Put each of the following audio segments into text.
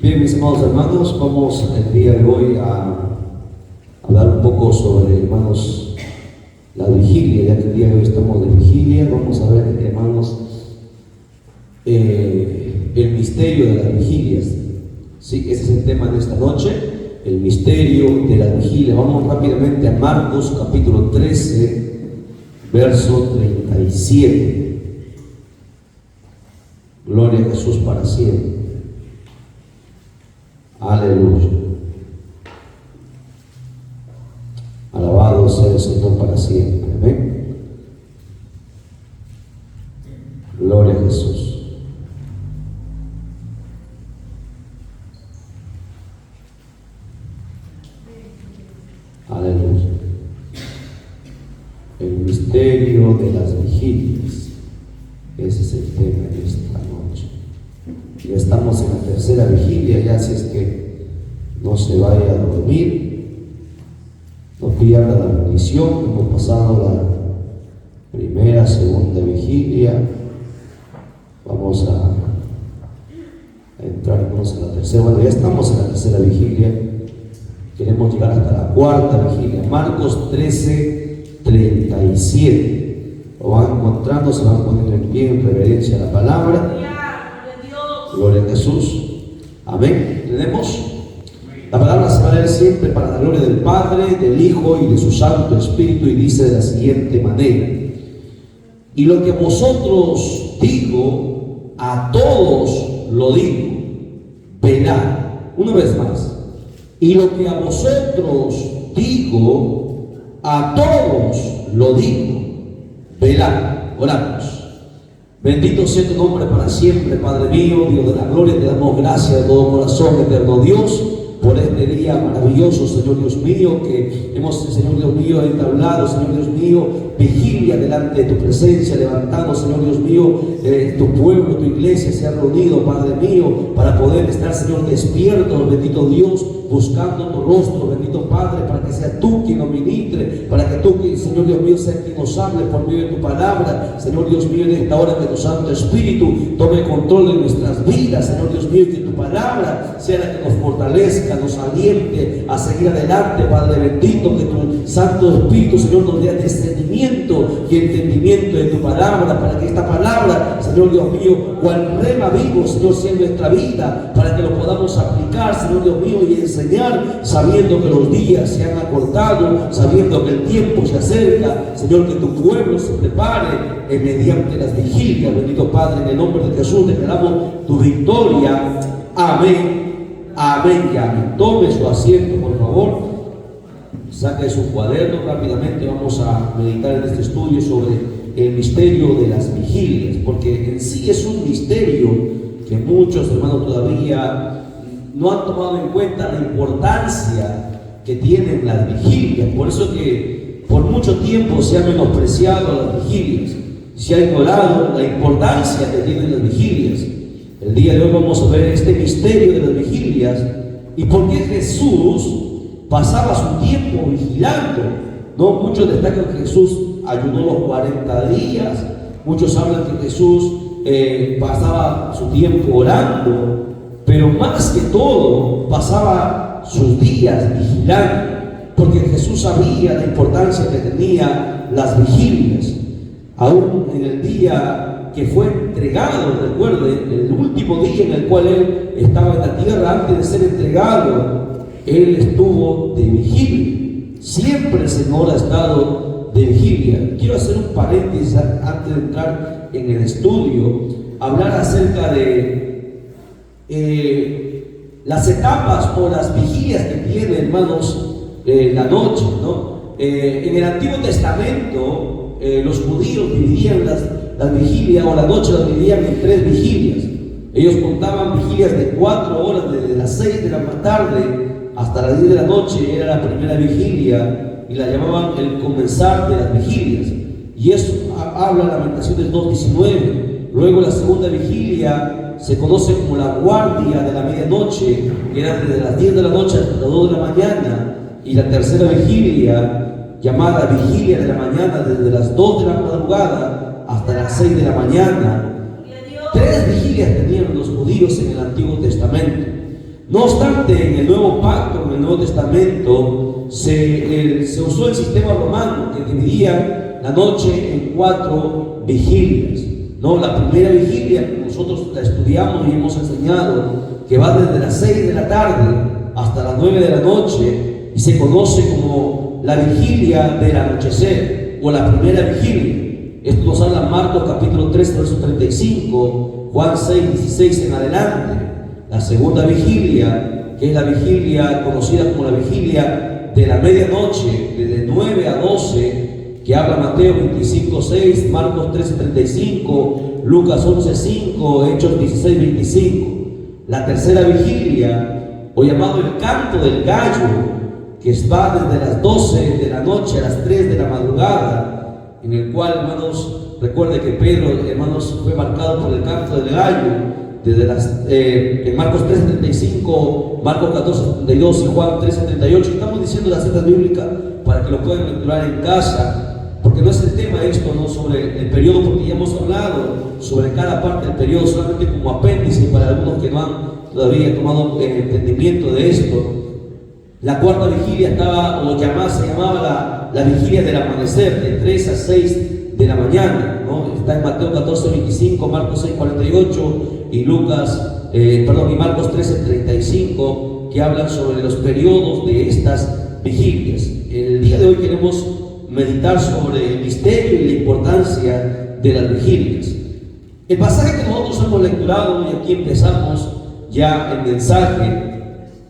Bien, mis amados hermanos, vamos el día de hoy a hablar un poco sobre, hermanos, la vigilia. Ya que el día de hoy estamos de vigilia, vamos a ver, hermanos, el misterio de las vigilias. Sí, ese es el tema de esta noche, el misterio de la vigilia. Vamos rápidamente a Marcos capítulo 13, verso 37. Gloria a Jesús para siempre. Aleluya. Alabado sea el Señor para siempre. Amén. Gloria a Jesús. Aleluya. El misterio de las vigilias. Ese es el tema de esta noche. Ya estamos en la tercera vigilia, ya si es que no se vaya a dormir, no pierda la bendición. Hemos pasado la primera, segunda vigilia, vamos a entrarnos en la tercera. Bueno, ya estamos en la tercera vigilia, queremos llegar hasta la cuarta vigilia. Marcos 13, 37. Lo van encontrando, se van poniendo en pie en reverencia a la palabra. Gloria a Jesús. Amén. ¿Tenemos? La palabra se va a leer siempre para la gloria del Padre, del Hijo y de su Santo Espíritu, y dice de la siguiente manera: y lo que vosotros digo, a todos lo digo, velad. Una vez más. Y lo que a vosotros digo, a todos lo digo, velad. Oramos. Bendito sea tu nombre para siempre, Padre mío, Dios de la gloria. Te damos gracias de todo corazón, eterno Dios, por este día maravilloso, Señor Dios mío, que hemos, Señor Dios mío, entablado, Señor Dios mío, vigilia delante de tu presencia, levantando, Señor Dios mío, tu pueblo, tu iglesia se ha reunido, Padre mío, para poder estar, Señor, despiertos, bendito Dios, buscando tu rostro, bendito Padre, para que sea tú quien nos ministre, para que tú, Señor Dios mío, sea quien nos hable por medio de tu palabra, Señor Dios mío, en esta hora que tu Santo Espíritu tome control de nuestras vidas, Señor Dios mío, y que tu palabra sea la que nos fortalezca, nos aliente a seguir adelante, Padre bendito, que tu Santo Espíritu, Señor, nos dé discernimiento y entendimiento de tu palabra, para que esta palabra, Señor Dios mío, cual rema vivo, Señor, sea en nuestra vida, para que lo podamos aplicar, Señor Dios mío, y enseñar, sabiendo que los días se han acortado, sabiendo que el tiempo se acerca, Señor, que tu pueblo se prepare mediante las vigilias, bendito Padre, en el nombre de Jesús declaramos tu victoria. Amén. Amén y amén. Tome su asiento, por favor. Saque su cuaderno rápidamente. Vamos a meditar en este estudio sobre el misterio de las vigilias, porque en sí es un misterio que muchos hermanos todavía no han tomado en cuenta la importancia que tienen las vigilias. Por eso que por mucho tiempo se ha menospreciado las vigilias, se ha ignorado la importancia que tienen las vigilias. El día de hoy vamos a ver este misterio de las vigilias y por qué Jesús pasaba su tiempo vigilando. No, muchos destacan que Jesús ayunó los 40 días, muchos hablan que Jesús pasaba su tiempo orando, pero más que todo pasaba sus días vigilando, porque Jesús sabía la importancia que tenía las vigilias. Aún en el día que fue entregado, recuerden, el último día en el cual Él estaba en la tierra antes de ser entregado, Él estuvo de vigilia. Siempre el Señor ha estado de vigilia. Quiero hacer un paréntesis antes de entrar en el estudio, hablar acerca de las etapas o las vigilias que tiene, hermanos, la noche, ¿no? En el Antiguo Testamento los judíos dividían las vigilias o la noche las dividían en 3 vigilias. Ellos contaban vigilias de 4 horas, desde las 6 de la tarde hasta las 10 de la noche era la primera vigilia, y la llamaban el comenzar de las vigilias, y eso habla Lamentaciones 2:19. Luego la segunda vigilia se conoce como la guardia de la medianoche, que era desde las 10 de la noche hasta las 2 de la mañana, y la tercera vigilia, llamada vigilia de la mañana, desde las 2 de la madrugada hasta las 6 de la mañana. 3 vigilias tenían los judíos en el Antiguo Testamento. No obstante, en el Nuevo Pacto, en el Nuevo Testamento, se usó el sistema romano que dividía la noche en 4 vigilias. ¿No? La primera vigilia, nosotros la estudiamos y hemos enseñado, que va desde las 6 de la tarde hasta las 9 de la noche y se conoce como la vigilia del anochecer o la primera vigilia. Esto nos habla Marcos capítulo 3, verso 35, Juan 6, 16 en adelante. La segunda vigilia, que es la vigilia conocida como la vigilia de la medianoche, desde 9 a 12, que habla Mateo 25, 6, Marcos 13, 35, Lucas 11, 5, Hechos 16, 25. La tercera vigilia, o llamado el canto del gallo, que va desde las 12 de la noche a las 3 de la madrugada, en el cual, hermanos, recuerde que Pedro, hermanos, fue marcado por el canto del gallo, desde en Marcos 13:35, Marcos 14:72 y Juan 13:38. Estamos diciendo las citas bíblicas para que lo puedan lecturar en casa, porque no es el tema esto, ¿no? Sobre el periodo, porque ya hemos hablado sobre cada parte del periodo, solamente como apéndice para algunos que no han todavía tomado entendimiento de esto. La cuarta vigilia se llamaba la vigilia del amanecer, de 3 a 6 de la mañana, ¿no? Está en Mateo 14:25, Marcos 6:48 y Marcos 13:35, que hablan sobre los periodos de estas vigilias. El día de hoy queremos meditar sobre el misterio y la importancia de las vigilias. El pasaje que nosotros hemos lecturado, y aquí empezamos ya el mensaje,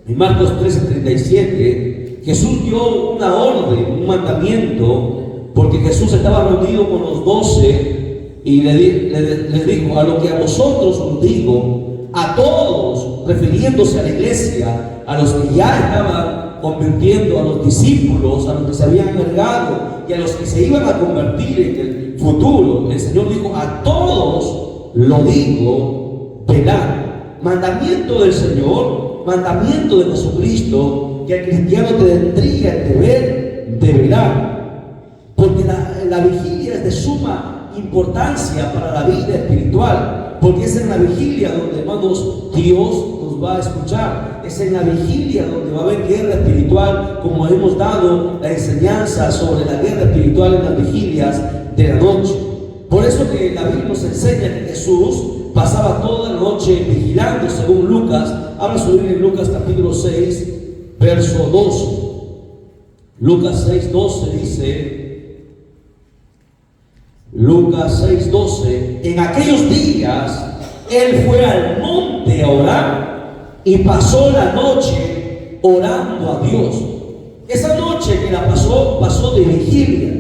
en Marcos 13:37, Jesús dio una orden, un mandamiento, porque Jesús estaba reunido con los 12 y les dijo: a lo que a vosotros os digo, a todos, refiriéndose a la iglesia, a los que ya estaban convirtiendo, a los discípulos, a los que se habían agregado y a los que se iban a convertir en el futuro. El Señor dijo: a todos lo digo, velad. Mandamiento del Señor, mandamiento de Jesucristo, que el cristiano tendría el deber de velar, porque la vigilia es de suma importancia para la vida espiritual, porque es en la vigilia donde, hermanos, Dios nos va a escuchar. Es en la vigilia donde va a haber guerra espiritual, como hemos dado la enseñanza sobre la guerra espiritual en las vigilias de la noche. Por eso que la Biblia nos enseña que Jesús pasaba toda la noche vigilando, según Lucas. Habla sobre en Lucas capítulo 6, verso 12. Lucas 6:12 dice, Lucas 6:12, en aquellos días él fue al monte a orar y pasó la noche orando a Dios. Esa noche que la pasó de vigilia.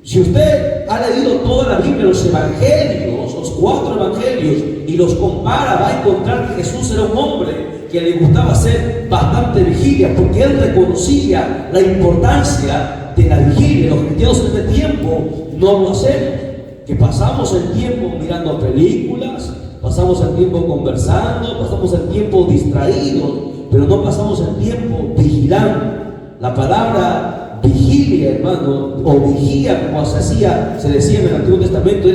Si usted ha leído toda la Biblia, los evangelios, los 4 evangelios, y los compara, va a encontrar que Jesús era un hombre que le gustaba hacer bastante vigilia, porque él reconocía la importancia de la vigilia. Los cristianos en este tiempo no lo hacemos, que pasamos el tiempo mirando películas, pasamos el tiempo conversando, pasamos el tiempo distraídos, pero no pasamos el tiempo vigilando. La palabra vigilia, hermano, o vigía, como se decía en el Antiguo Testamento,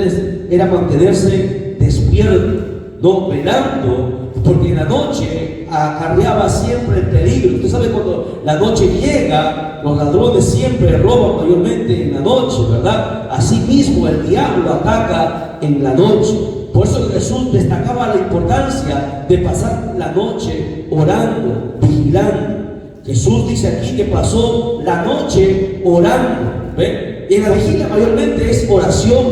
era mantenerse despierto, no velando, porque en la noche acarreaba siempre el peligro. Usted sabe, cuando la noche llega, los ladrones siempre roban mayormente en la noche, ¿verdad? Asimismo, el diablo ataca en la noche. Por eso Jesús destacaba la importancia de pasar la noche orando, vigilando. Jesús dice aquí que pasó la noche orando. ¿Ven? Y en la vigilia mayormente es oración,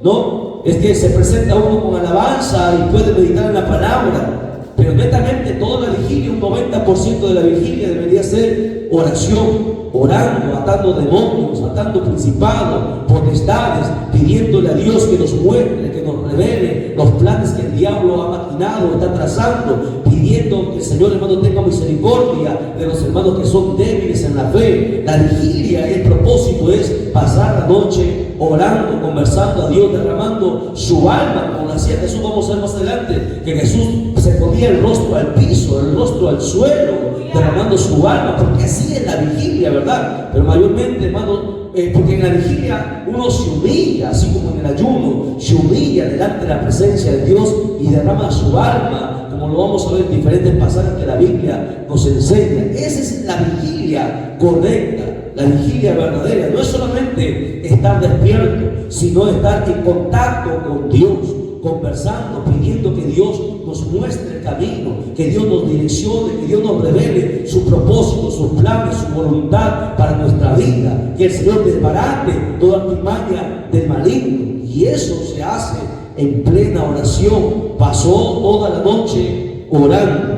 ¿no? Es que se presenta uno con alabanza y puede meditar en la palabra, pero netamente toda la vigilia, un 90% de la vigilia debería ser oración, orando, atando demonios, atando principados, potestades, pidiéndole a Dios que nos muestre, que nos revele los planes que el diablo ha maquinado, está trazando, pidiendo que el Señor, hermano, tenga misericordia de los hermanos que son débiles en la fe. La vigilia, el propósito es pasar la noche orando, conversando a Dios, derramando su alma, como lo hacía Jesús. Vamos a ver más adelante que Jesús se ponía el rostro al piso, el rostro al suelo, derramando su alma, porque así es la vigilia, ¿verdad? Pero mayormente, hermano, porque en la vigilia uno se humilla, así como en el ayuno, se humilla delante de la presencia de Dios y derrama su alma, como lo vamos a ver en diferentes pasajes que la Biblia nos enseña. Esa es la vigilia correcta, la vigilia verdadera. No es solamente estar despierto, sino estar en contacto con Dios, conversando, pidiendo que Dios nos muestre el camino, que Dios nos direccione, que Dios nos revele su propósito, sus planes, su voluntad para nuestra vida, que el Señor desbarate toda artimaña del maligno. Y eso se hace en plena oración. Pasó toda la noche orando.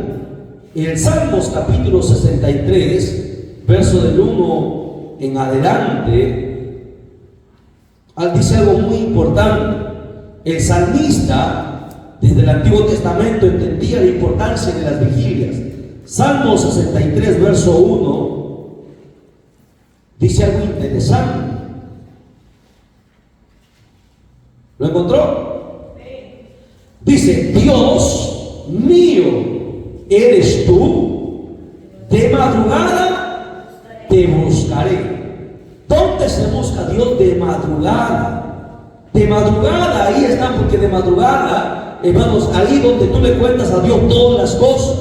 En el Salmos capítulo 63, verso del 1 en adelante, dice algo muy importante. El salmista, desde el Antiguo Testamento, entendía la importancia de las vigilias. Salmo 63, verso 1, dice algo interesante. ¿Lo encontró? Dice: Dios mío, eres tú, de madrugada te buscaré. ¿Dónde se busca a Dios? De madrugada. De madrugada, ahí están, porque de madrugada, hermanos, ahí donde tú le cuentas a Dios todas las cosas.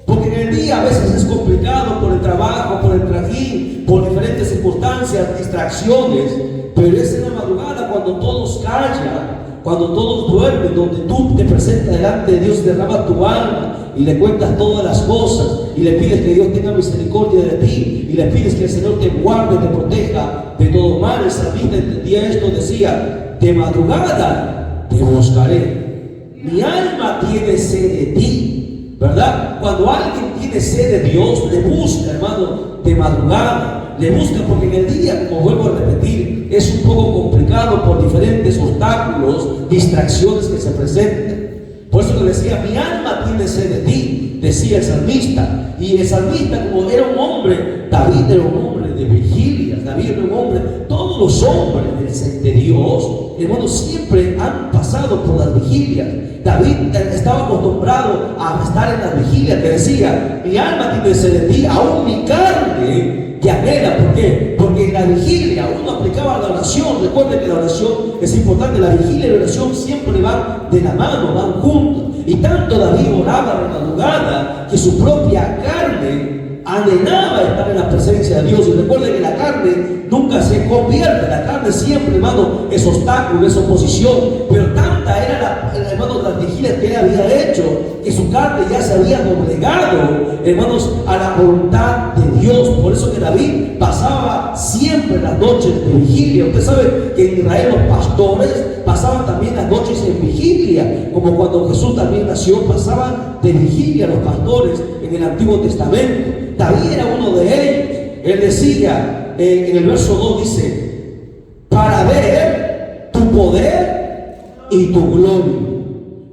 Porque en el día a veces es complicado por el trabajo, por el trajín, por diferentes circunstancias, distracciones. Pero es en la madrugada cuando todos callan, cuando todos duermen, donde tú te presentas delante de Dios y derramas tu alma y le cuentas todas las cosas y le pides que Dios tenga misericordia de ti y le pides que el Señor te guarde, te proteja de todo mal. El salmista entendía esto, decía: de madrugada te buscaré, mi alma tiene sed de ti, ¿verdad? Cuando alguien tiene sed de Dios, le busca, hermano, de madrugada, le busca, porque en el día, como vuelvo a repetir, es un poco complicado por diferentes obstáculos, distracciones que se presentan. Por eso le decía: mi alma tiene sed de ti, decía el salmista. Y el salmista, como era un hombre, David era un hombre de vigilias, David era un hombre, todos los hombres de Dios, hermanos, siempre han pasado por las vigilias. David estaba acostumbrado a estar en las vigilias, que decía: mi alma tiene sed de ti, aún mi carne que anhela. ¿Por qué? Porque en la vigilia uno aplicaba la oración. Recuerden que la oración es importante. La vigilia y la oración siempre van de la mano, van juntos. Y tanto David oraba de madrugada que su propia carne anhelaba estar en la presencia de Dios. Y recuerden que la carne nunca se convierte. La carne siempre, hermano, es obstáculo, es oposición. Pero tanta era hermanos, las vigilias que él había hecho, que su carne ya se había doblegado, hermanos, a la voluntad de Dios. Por eso que David pasaba siempre las noches de vigilia. Usted sabe que en Israel los pastores pasaban también las noches en vigilia, como cuando Jesús también nació, pasaban de vigilia los pastores en el Antiguo Testamento. David era uno de ellos. Él decía, en el verso 2 dice: para ver tu poder y tu gloria.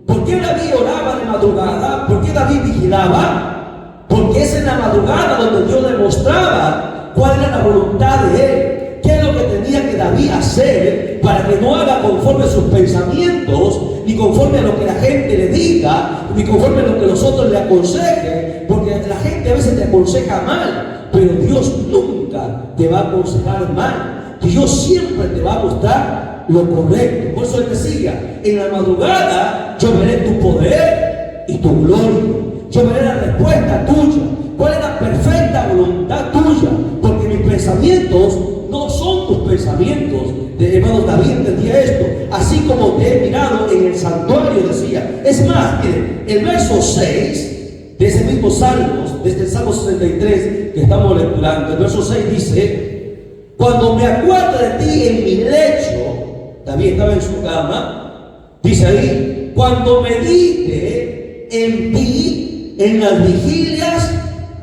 ¿Por qué David oraba de madrugada? ¿Por qué David vigilaba? Porque es en la madrugada donde Dios le mostraba cuál era la voluntad de él, qué es lo que tenía que David hacer para que no haga conforme a sus pensamientos, ni conforme a lo que la gente le diga, ni conforme a lo que los otros le aconsejen, porque la gente a veces te aconseja mal, pero Dios nunca te va a aconsejar mal. Dios siempre te va a mostrar lo correcto. Por eso él decía: en la madrugada yo veré tu poder y tu gloria. Yo veré la respuesta tuya. ¿Cuál es la perfecta voluntad tuya? Porque mis pensamientos no son tus pensamientos. Hermanos, David entendía esto. Así como te he mirado en el santuario, decía. Es más, miren, el verso 6 de ese mismo Salmos, desde el Salmo 63 que estamos lecturando, el verso 6 dice: cuando me acuerdo de ti en mi lecho, David estaba en su cama, dice ahí: cuando medite en ti en las vigilias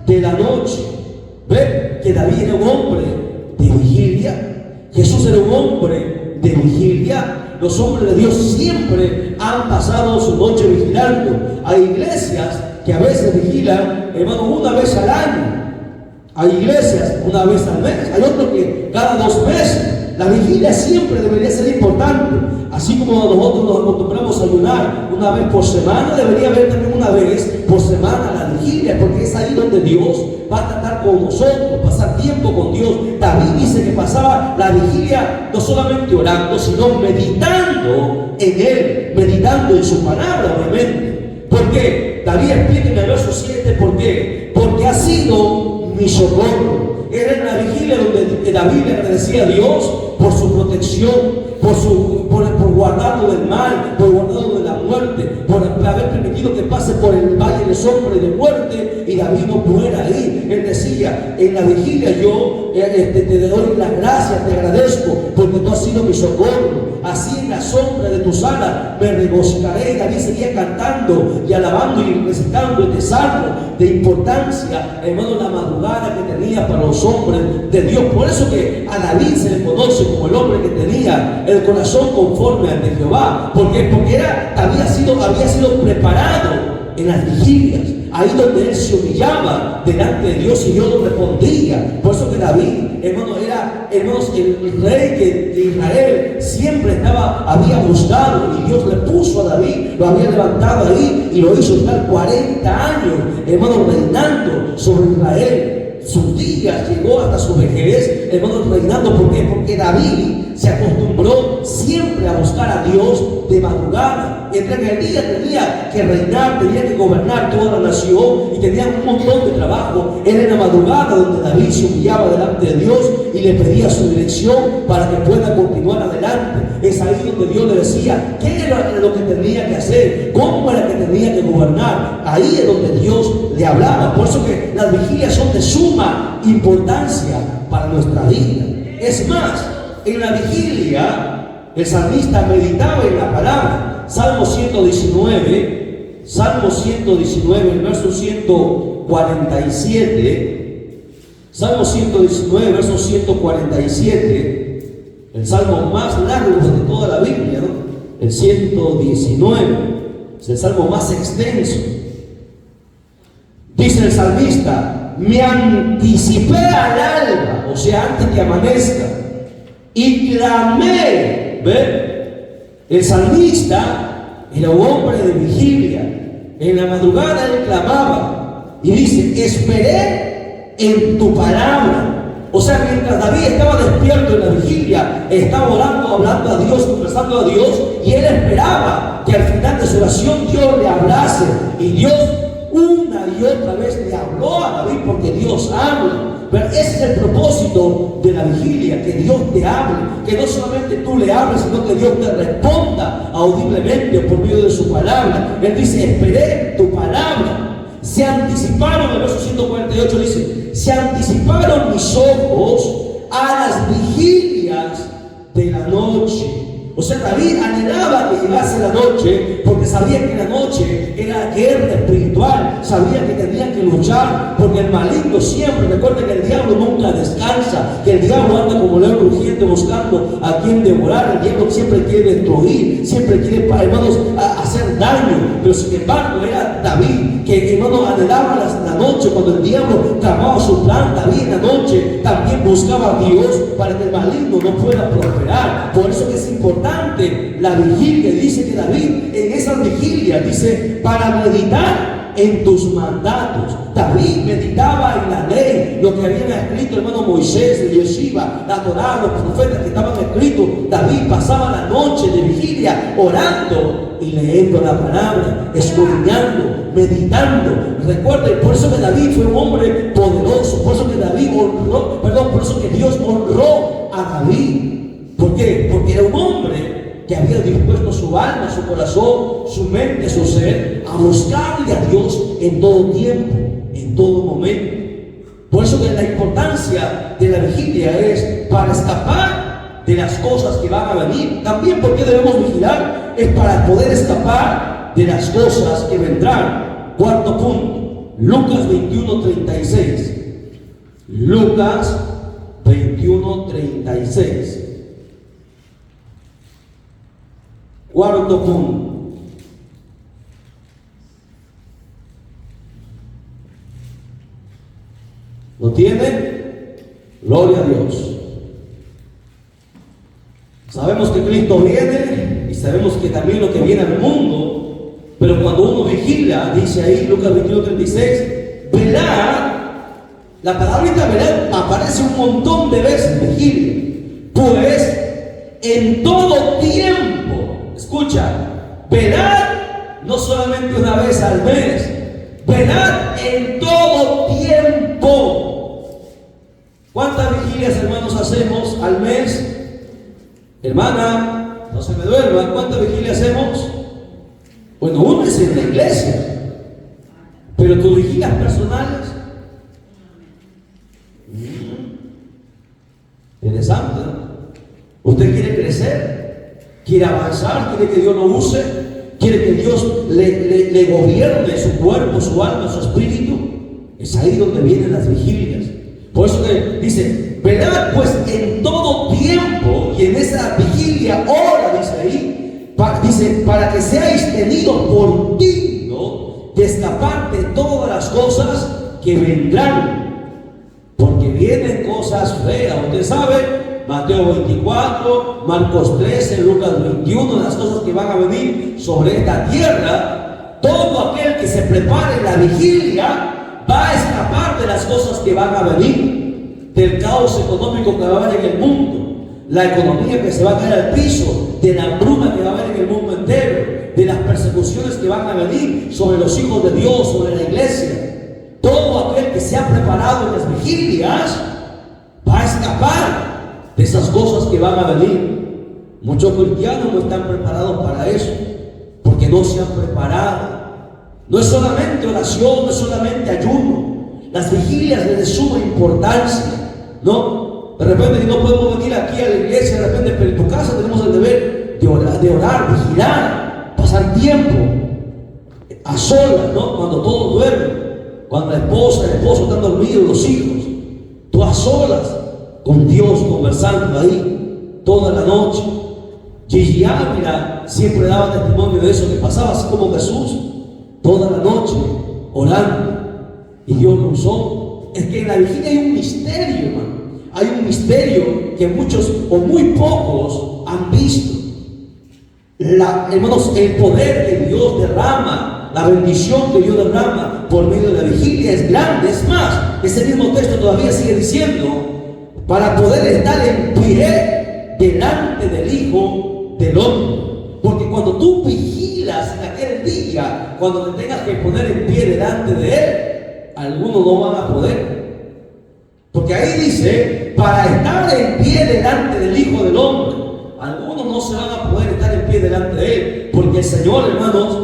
de la noche. ¿Ve? Que David era un hombre de vigilia. Jesús era un hombre de vigilia. Los hombres de Dios siempre han pasado su noche vigilando. Hay iglesias que a veces vigilan, hermano, una vez al año. Hay iglesias una vez al mes. Hay otros que cada 2 meses. La vigilia siempre debería ser importante. Así como nosotros nos acostumbramos a ayunar una vez por semana, debería haber también una vez por semana la vigilia, porque es ahí donde Dios va a tratar con nosotros, pasar tiempo con Dios. David dice que pasaba la vigilia no solamente orando, sino meditando en Él, meditando en su palabra, obviamente. ¿Por qué? David explica en el verso 7 por qué. Porque ha sido mi socorro. Era en la vigilia donde David le agradecía a Dios por su protección, por guardarlo del mal, por guardarlo de la muerte, por haber permitido que pase por el valle de sombra y de muerte y David no muera ahí. Él decía, en la vigilia yo te doy las gracias, te agradezco porque tú has sido mi socorro. Así en la sombra de tus alas me regocijaré. David seguía cantando y alabando y recitando este salmo de importancia, hermano, la madrugada que tenía para los hombres de Dios. Por eso que a David se le conoce como el hombre que tenía el corazón conforme al de Jehová. ¿Por qué? Porque había sido preparado en las vigilias, ahí donde él se humillaba delante de Dios y Dios lo respondía. Por eso que David, hermano, era el rey de Israel siempre había buscado, y Dios le puso a David, lo había levantado ahí y lo hizo estar 40 años, hermano, reinando sobre Israel. Sus días llegó hasta su vejez, hermano, reinando. ¿Por qué? Porque David se acostumbró siempre a buscar a Dios de madrugada. Entre el día tenía que reinar, tenía que gobernar toda la nación y tenía un montón de trabajo. Era en la madrugada donde David se humillaba delante de Dios y le pedía su dirección para que pueda continuar adelante. Es ahí donde Dios le decía qué era lo que tenía que hacer, cómo era que tenía que gobernar. Ahí es donde Dios le hablaba. Por eso que las vigilias son de suma importancia para nuestra vida. Es más, en la vigilia el salmista meditaba en la palabra. Salmo 119, el verso 147. Salmo 119, verso 147. El salmo más largo de toda la Biblia, ¿no? El 119 es el salmo más extenso. Dice el salmista: me anticipé al alba, o sea, antes que amanezca, y clamé. ¿Ve? El salmista era un hombre de vigilia. En la madrugada él clamaba y dice: esperé en tu palabra. O sea, mientras David estaba despierto en la vigilia, estaba orando, hablando a Dios, conversando a Dios, y él esperaba que al final de su oración Dios le hablase. Y Dios una y otra vez le habló a David, porque Dios habla. Pero ese es el propósito de la vigilia, que Dios te hable, que no solamente tú le hables, sino que Dios te responda audiblemente por medio de su palabra. Él dice: esperé tu palabra. Se anticiparon, el verso 148 dice: se anticiparon mis ojos a las vigilias de la noche. O sea, David anhelaba que llegase la noche, porque sabía que la noche era guerra espiritual, sabía que tenía que luchar, porque el maligno siempre, recuerden que el diablo nunca descansa, que el diablo anda como león rugiente buscando a quien devorar. El diablo siempre quiere destruir, siempre quiere, hermanos, hacer daño. Pero sin embargo era David que, hermanos, anhelaba la noche. Cuando el diablo tramaba su plan, David en la noche también buscaba a Dios para que el maligno no pueda prosperar. Por eso que es importante la vigilia. Dice que David en esa vigilia dice: para meditar en tus mandatos. David meditaba en la ley, lo que habían escrito hermano Moisés, Yeshua, la Torá, los profetas que estaban escritos. David pasaba la noche de vigilia orando y leyendo la palabra, escudriñando, meditando. Recuerden, por eso que David fue un hombre poderoso, por eso que por eso que Dios honró a David. ¿Por qué? Porque era un hombre que había dispuesto su alma, su corazón, su mente, su ser a buscarle a Dios en todo tiempo, en todo momento. Por eso que la importancia de la vigilia es para escapar de las cosas que van a venir. También porque debemos vigilar es para poder escapar de las cosas que vendrán. Cuarto punto, Lucas 21:36. Lucas 21:36. Cuarto punto. ¿Lo tienen? Gloria a Dios. Sabemos que Cristo viene y sabemos que también lo que viene al mundo, pero cuando uno vigila, dice ahí Lucas 21:36, velad. La palabrita velad aparece un montón de veces, vigilia. Pues en todo tiempo, escucha, velad no solamente una vez al mes, velad en todo tiempo. ¿Cuántas vigilias, hermanos, hacemos al mes? Hermana, no se me duerma, ¿cuántas vigilias hacemos? Bueno, uno es en la iglesia, pero tus vigilias personales, eres santo. ¿Usted quiere crecer? ¿Quiere avanzar? ¿Quiere que Dios lo use? ¿Quiere que Dios le gobierne su cuerpo, su alma, su espíritu? Es ahí donde vienen las vigilias. Por eso que dice, velad pues en todo tiempo, y en esa vigilia ora, dice ahí, dice, para que seáis tenidos por digno de escapar de todas las cosas que vendrán, porque vienen cosas feas. Usted sabe, Mateo 24, Marcos 13, Lucas 21, las cosas que van a venir sobre esta tierra. Todo aquel que se prepare en la vigilia va a escapar de las cosas que van a venir, del caos económico que va a haber en el mundo, la economía que se va a caer al piso, de la hambruna que va a haber en el mundo entero, de las persecuciones que van a venir sobre los hijos de Dios, sobre la iglesia. Todo aquel que se ha preparado en las vigilias va a escapar de esas cosas que van a venir. Muchos cristianos no están preparados para eso, porque no se han preparado. No es solamente oración, no es solamente ayuno. Las vigilias es de suma importancia, ¿no? De repente no podemos venir aquí a la iglesia, de repente, pero en tu casa tenemos el deber de orar, vigilar, pasar tiempo a solas, ¿no? Cuando todos duermen, cuando la esposa, el esposo están dormidos, los hijos, tú a solas con Dios, conversando ahí toda la noche. Gigi Ávila siempre daba testimonio de eso, que pasaba así como Jesús, toda la noche orando, y Dios lo usó. Es que en la vigilia hay un misterio, hermano. Hay un misterio que muchos o muy pocos han visto. Hermanos, el poder que Dios derrama, la bendición que Dios derrama por medio de la vigilia es grande. Es más, ese mismo texto todavía sigue diciendo, para poder estar en pie delante del Hijo del Hombre. Porque cuando tú vigilas en aquel día, cuando te tengas que poner en pie delante de Él, algunos no van a poder. Porque ahí dice, para estar en pie delante del Hijo del Hombre, algunos no se van a poder estar en pie delante de Él, porque el Señor, hermanos,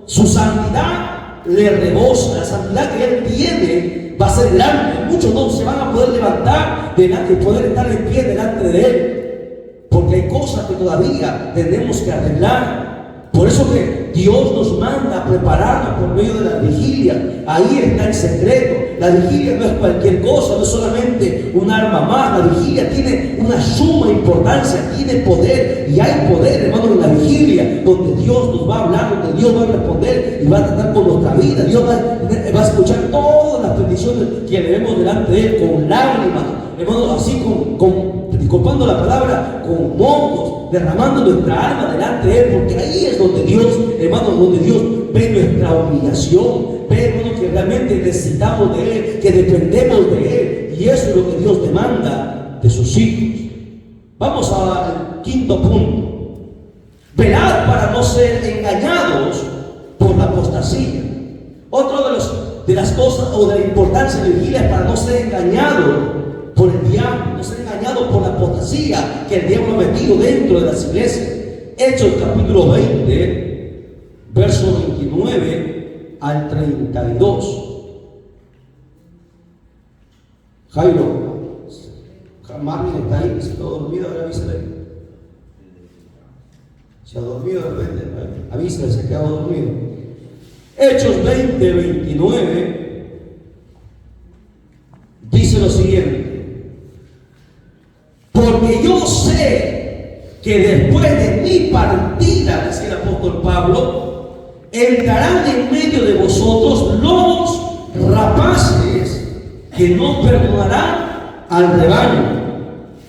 su santidad le rebosa. La santidad que Él tiene va a ser grande. Muchos no se van a poder levantar delante y poder estar en pie delante de Él, porque hay cosas que todavía tenemos que arreglar. Por eso que Dios nos manda a prepararnos por medio de la vigilia. Ahí está el secreto. La vigilia no es cualquier cosa, no es solamente un arma más. La vigilia tiene una suma importancia, tiene poder. Y hay poder, hermano, en la vigilia, donde Dios nos va a hablar, donde Dios va a responder y va a tratar con nuestra vida. Dios va a escuchar todas las peticiones que le vemos delante de Él con lágrimas, hermano, así disculpando la palabra, con mocos, derramando nuestra alma delante de Él, porque ahí es donde Dios, hermano, donde Dios ve nuestra humillación, ve, hermano, que realmente necesitamos de Él, que dependemos de Él, y eso es lo que Dios demanda de sus hijos. Vamos al quinto punto. Velad para no ser engañados por la apostasía. Otro de las cosas o de la importancia de la vigilia es para no ser engañado por el diablo, no ser engañado por la apostasía que el diablo ha metido dentro de las iglesias. Hechos capítulo 20, verso 29 al 32. Jairo, Marvin está ahí, se quedó dormido, ahora avísale. Se ha dormido de repente, avísale, se ha quedado dormido. Hechos 20, 29 dice lo siguiente: porque yo sé que después de mi partida, decía el apóstol Pablo, entrarán en medio de vosotros lobos rapaces que no perdonarán al rebaño,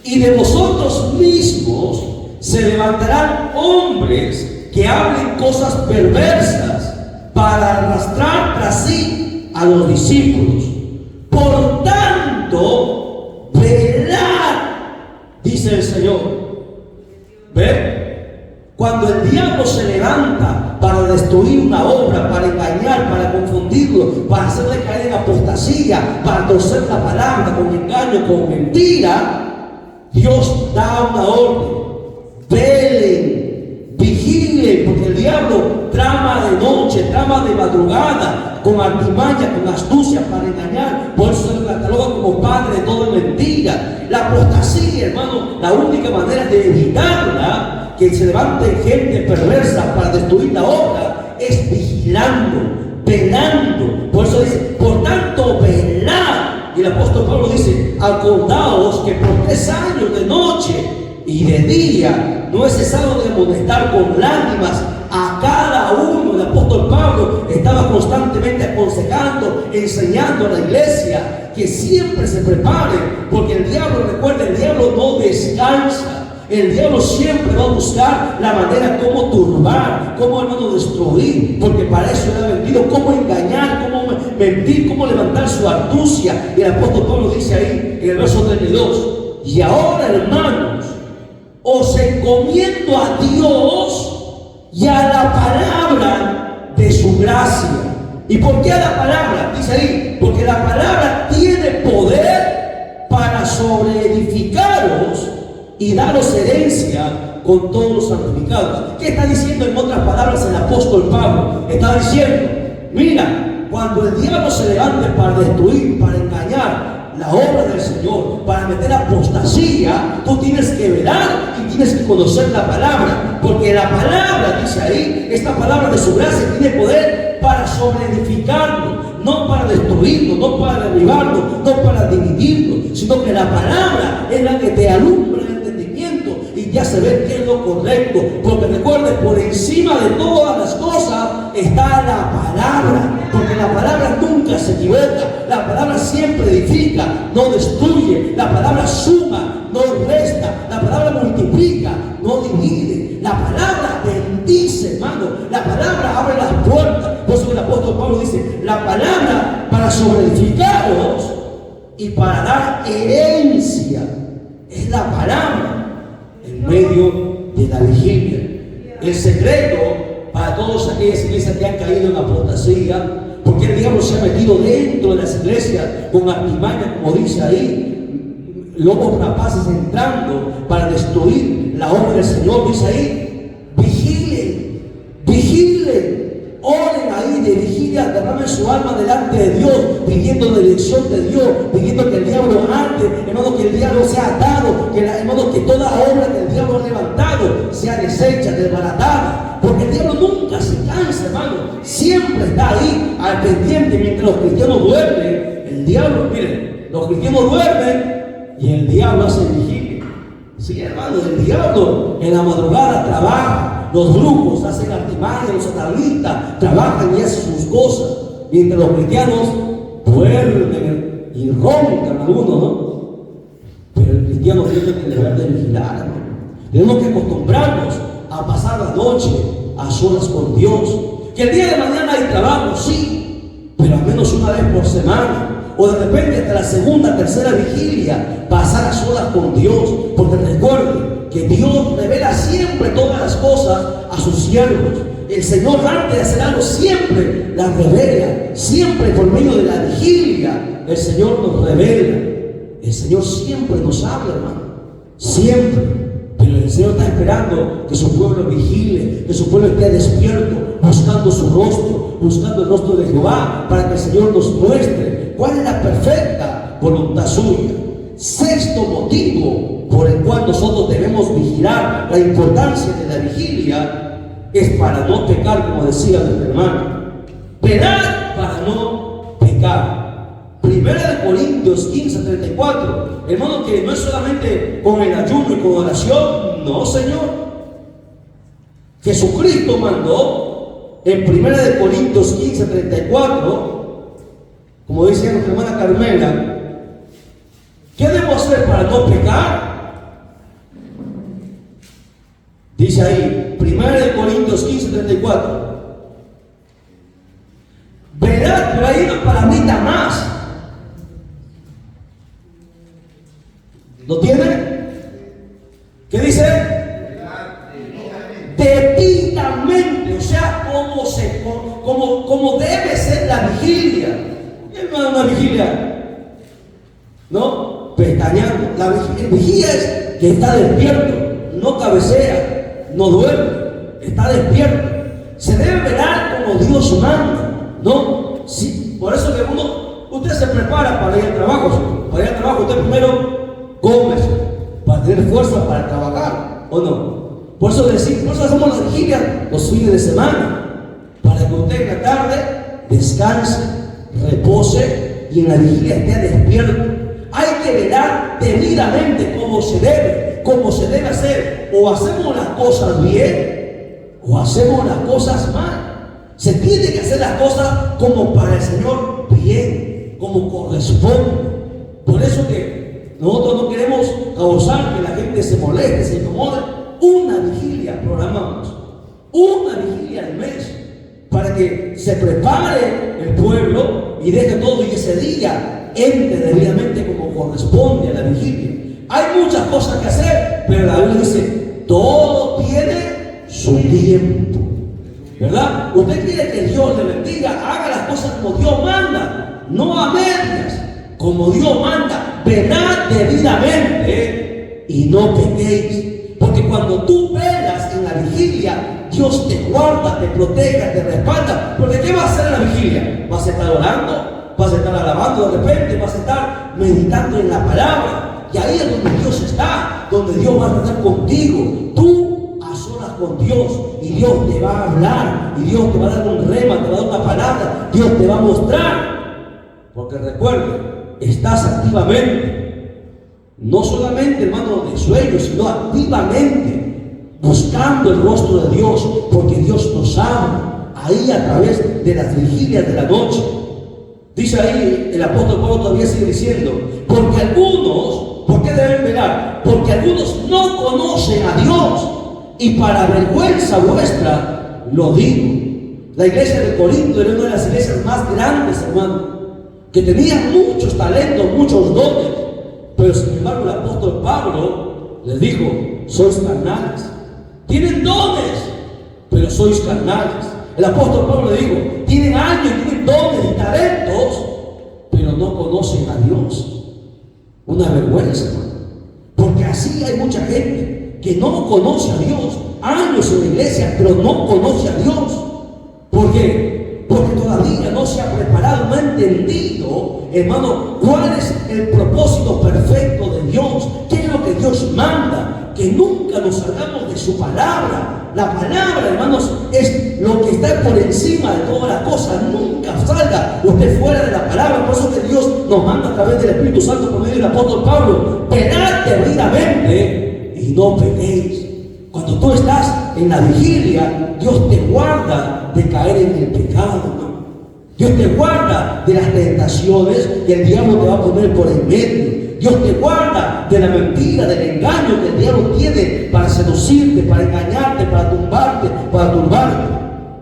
y de vosotros mismos se levantarán hombres que hablen cosas perversas para arrastrar tras sí a los discípulos. Por tanto, velad, dice el Señor. ¿Ve? Cuando el diablo se levanta para destruir una obra, para engañar, para confundirnos discípulos, para hacerle caer en apostasía, para torcer la palabra con engaño, con mentira, Dios da una orden: velen, vigilen, porque el diablo trama de noche, trama de madrugada, con artimaña, con astucia para engañar. Por eso se lo cataloga como padre de toda mentira. La apostasía, hermano, la única manera de evitarla, que se levante gente perversa para destruir la obra, es vigilando, velando. Por eso dice: por tanto, velad. Y el apóstol Pablo dice: acordaos que por 3 años de noche y de día no he cesado de amonestar con lágrimas a cada uno. El apóstol Pablo estaba constantemente aconsejando, enseñando a la iglesia que siempre se prepare, porque el diablo, recuerda, el diablo no descansa. El diablo siempre va a buscar la manera como turbar, cómo, hermano, destruir, porque para eso le ha venido, cómo engañar, cómo mentir, cómo levantar su astucia. Y el apóstol Pablo dice ahí en el verso 32: y ahora, hermanos, os encomiendo a Dios y a la palabra de su gracia. ¿Y por qué a la palabra? Dice ahí: porque la palabra tiene poder para sobreedificaros y daros herencia con todos los santificados. ¿Qué está diciendo en otras palabras el apóstol Pablo? Está diciendo: mira, cuando el diablo se levante para destruir, para engañar la obra del Señor, para meter apostasía, tú tienes que velar y tienes que conocer la palabra, porque la palabra, dice ahí, esta palabra de su gracia tiene poder para sobreedificarnos, no para destruirnos, no para derribarnos, no para dividirnos, sino que la palabra es la que te alumbra el entendimiento y te hace ver qué es lo correcto. Porque recuerde, por encima de todas las cosas está la palabra, porque la palabra nunca se equivoca. La palabra siempre edifica, no destruye. La palabra suma, no resta. La palabra multiplica, no divide. La palabra bendice, hermano. La palabra abre las puertas. Por eso el apóstol Pablo dice: la palabra para sobreedificaros y para dar herencia. Es la palabra en medio de la vigilia. El secreto para todas aquellas iglesias que han caído en apostasía, porque el diablo se ha metido dentro de las iglesias con artimaña, como dice ahí, lobos rapaces entrando para destruir la obra del Señor. Dice ahí: vigilen, vigilen, oren ahí de vigilia, derramen su alma delante de Dios, pidiendo la dirección de Dios, pidiendo que el diablo ande, hermano, que el diablo sea atado, que hermano, que toda obra que el diablo ha levantado sea deshecha, desbaratada. Porque el diablo nunca se cansa, hermano, siempre está ahí al pendiente. Mientras los cristianos duermen, el diablo, miren, los cristianos duermen y el diablo hace vigilia. Sí, hermano, el diablo en la madrugada trabaja, los brujos hacen artimañas, los satanistas trabajan y hacen sus cosas, mientras los cristianos duermen y roncan algunos, ¿no? Pero el cristiano tiene que deber de vigilar, hermano. Tenemos que acostumbrarnos a pasar la noche a solas con Dios. Que el día de mañana hay trabajo, sí, pero al menos una vez por semana, o de repente hasta la segunda, tercera vigilia, pasar a solas con Dios. Porque recuerden que Dios revela siempre todas las cosas a sus siervos. El Señor, antes de hacer algo, siempre las revela. Siempre por medio de la vigilia el Señor nos revela. El Señor siempre nos habla, hermano, siempre. Pero el Señor está esperando que su pueblo vigile, que su pueblo esté despierto, buscando su rostro, buscando el rostro de Jehová, para que el Señor nos muestre cuál es la perfecta voluntad suya. Sexto motivo por el cual nosotros debemos vigilar, la importancia de la vigilia, es para no pecar, como decía nuestro hermano. Velar para no pecar. 1 Corintios 15:34, hermano, que no es solamente con el ayuno y con oración, no, Señor. Jesucristo mandó en 1 Corintios 15:34, como dice nuestra hermana Carmela, ¿qué debo hacer para no pecar? Dice ahí, 1 Corintios 15:34, verás, pero ahí una palabrita más. ¿Lo tiene? ¿Qué dice? Debidamente, o sea, como debe ser la vigilia. vigilia, ¿no? Pestañeando. La vigilia es que está despierto, no cabecea, no duerme, está despierto. Se debe velar como Dios manda, ¿no? Sí, por eso que usted se prepara para ir al trabajo. Para ir al trabajo usted primero come para tener fuerza para trabajar, ¿o no? Por eso hacemos la vigilia los fines de semana, para que usted en la tarde descanse, repose y en la vigilia esté despierto. Hay que velar debidamente como se debe hacer. O hacemos las cosas bien o hacemos las cosas mal. Se tiene que hacer las cosas como para el Señor bien, como corresponde. Por eso que nosotros no queremos causar que la gente se moleste, se incomode. Una vigilia programamos, una vigilia al mes, para que se prepare el pueblo y deje todo y ese día entre debidamente como corresponde a la vigilia. Hay muchas cosas que hacer, pero la Biblia dice, todo tiene su tiempo, ¿verdad? Usted quiere que Dios le bendiga, haga las cosas como Dios manda, no a medias, como Dios manda. Velad debidamente y no pequéis. Porque cuando tú velas en la vigilia, Dios te guarda, te protege, te respalda. Porque ¿qué vas a hacer en la vigilia? ¿Vas a estar orando? ¿Vas a estar alabando de repente? ¿Vas a estar meditando en la palabra? Y ahí es donde Dios está, donde Dios va a estar contigo. Tú a solas con Dios y Dios te va a hablar, y Dios te va a dar un rema, te va a dar una palabra, Dios te va a mostrar. Porque recuerde, estás activamente, no solamente, hermano, de sueño, sino activamente buscando el rostro de Dios, porque Dios nos ama ahí a través de las vigilias de la noche. Dice ahí el apóstol Pablo, todavía sigue diciendo, porque algunos, ¿por qué deben velar? Porque algunos no conocen a Dios, y para vergüenza vuestra lo digo. La iglesia de Corinto era una de las iglesias más grandes, hermano, que tenían muchos talentos, muchos dones, pero sin embargo el apóstol Pablo les dijo, sois carnales, tienen dones, pero sois carnales. El apóstol Pablo le dijo, tienen años, tienen dones y talentos, pero no conocen a Dios. Una vergüenza, hermano, porque así hay mucha gente que no conoce a Dios, años en la iglesia, pero no conoce a Dios. ¿Por qué? Porque todavía no se ha preparado, no ha entendido, hermano, cuál es el propósito perfecto de Dios, qué es lo que Dios manda, que nunca nos salgamos de su palabra. La palabra, hermanos, es lo que está por encima de todas las cosas. Nunca salga usted fuera de la palabra. Por eso que Dios nos manda a través del Espíritu Santo por medio del apóstol Pablo, velad debidamente y no pequéis. Cuando tú estás en la vigilia, Dios te guarda de caer en el pecado, ¿no? Dios te guarda de las tentaciones que el diablo te va a poner por el medio. Dios te guarda de la mentira, del engaño que el diablo tiene para seducirte, para engañarte, para tumbarte, para turbarte.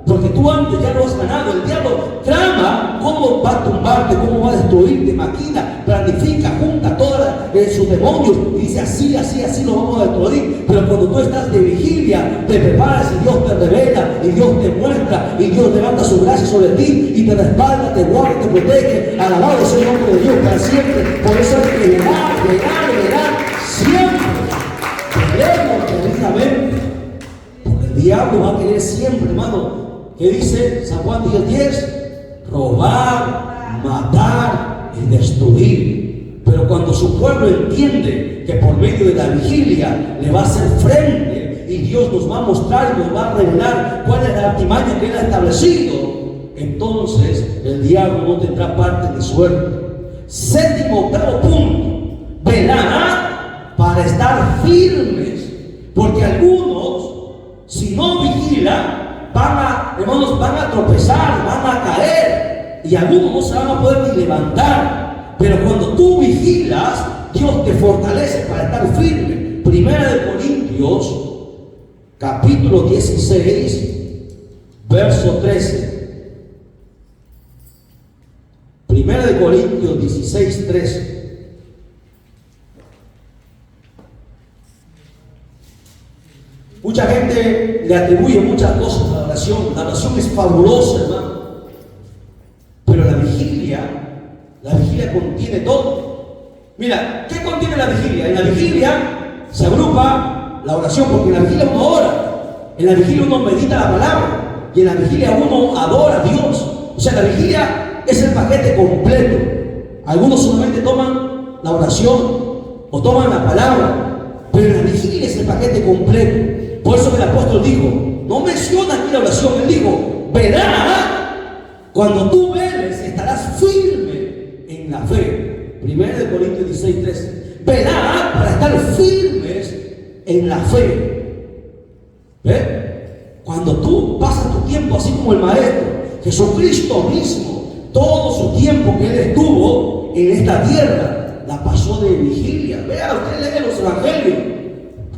Porque tú antes ya lo has ganado. El diablo trama cómo va a tumbarte, cómo va a destruirte, maquina, planifica, junta todos sus demonios y dice así lo vamos a destruir. Pero cuando tú estás de vigilia, te preparas y Dios te revela, y Dios te muestra, y Dios levanta su gracia sobre ti y te respalda, te guarda, te protege. Alabado sea el nombre de Dios para siempre. Por eso hay que velar siempre. Velemos debidamente. Porque el diablo va a querer siempre, hermano, ¿qué dice San Juan 10:10? Robar, matar y destruir. Pero cuando su pueblo entiende que por medio de la vigilia le va a hacer frente y Dios nos va a mostrar y nos va a revelar cuál es la artimaña que Él ha establecido, entonces el diablo no tendrá parte ni suerte. Séptimo, octavo punto: velar para estar firmes, porque algunos, si no vigilan, hermanos, van a tropezar, van a caer, y algunos no se van a poder ni levantar. Pero cuando tú vigilas, Dios te fortalece para estar firme. Primera de Corintios, capítulo 16, verso 13. Primera de Corintios 16, 13. Mucha gente le atribuye muchas cosas a la oración. La oración es fabulosa, hermano. Pero la La vigilia contiene todo. Mira, ¿qué contiene la vigilia? En la vigilia se agrupa la oración, porque en la vigilia uno ora, en la vigilia uno medita la palabra, y en la vigilia uno adora a Dios. O sea, la vigilia es el paquete completo. Algunos solamente toman la oración o toman la palabra, pero en la vigilia es el paquete completo. Por eso el apóstol dijo, no menciona aquí la oración, él dijo, verá, cuando tú veles estarás firme en la fe. 1 Corintios 16, 13. Verá para estar firmes en la fe. ¿Ve? Cuando tú pasas tu tiempo así como el Maestro, Jesucristo mismo, todo su tiempo que Él estuvo en esta tierra, la pasó de vigilia. Vea, usted lee los evangelios.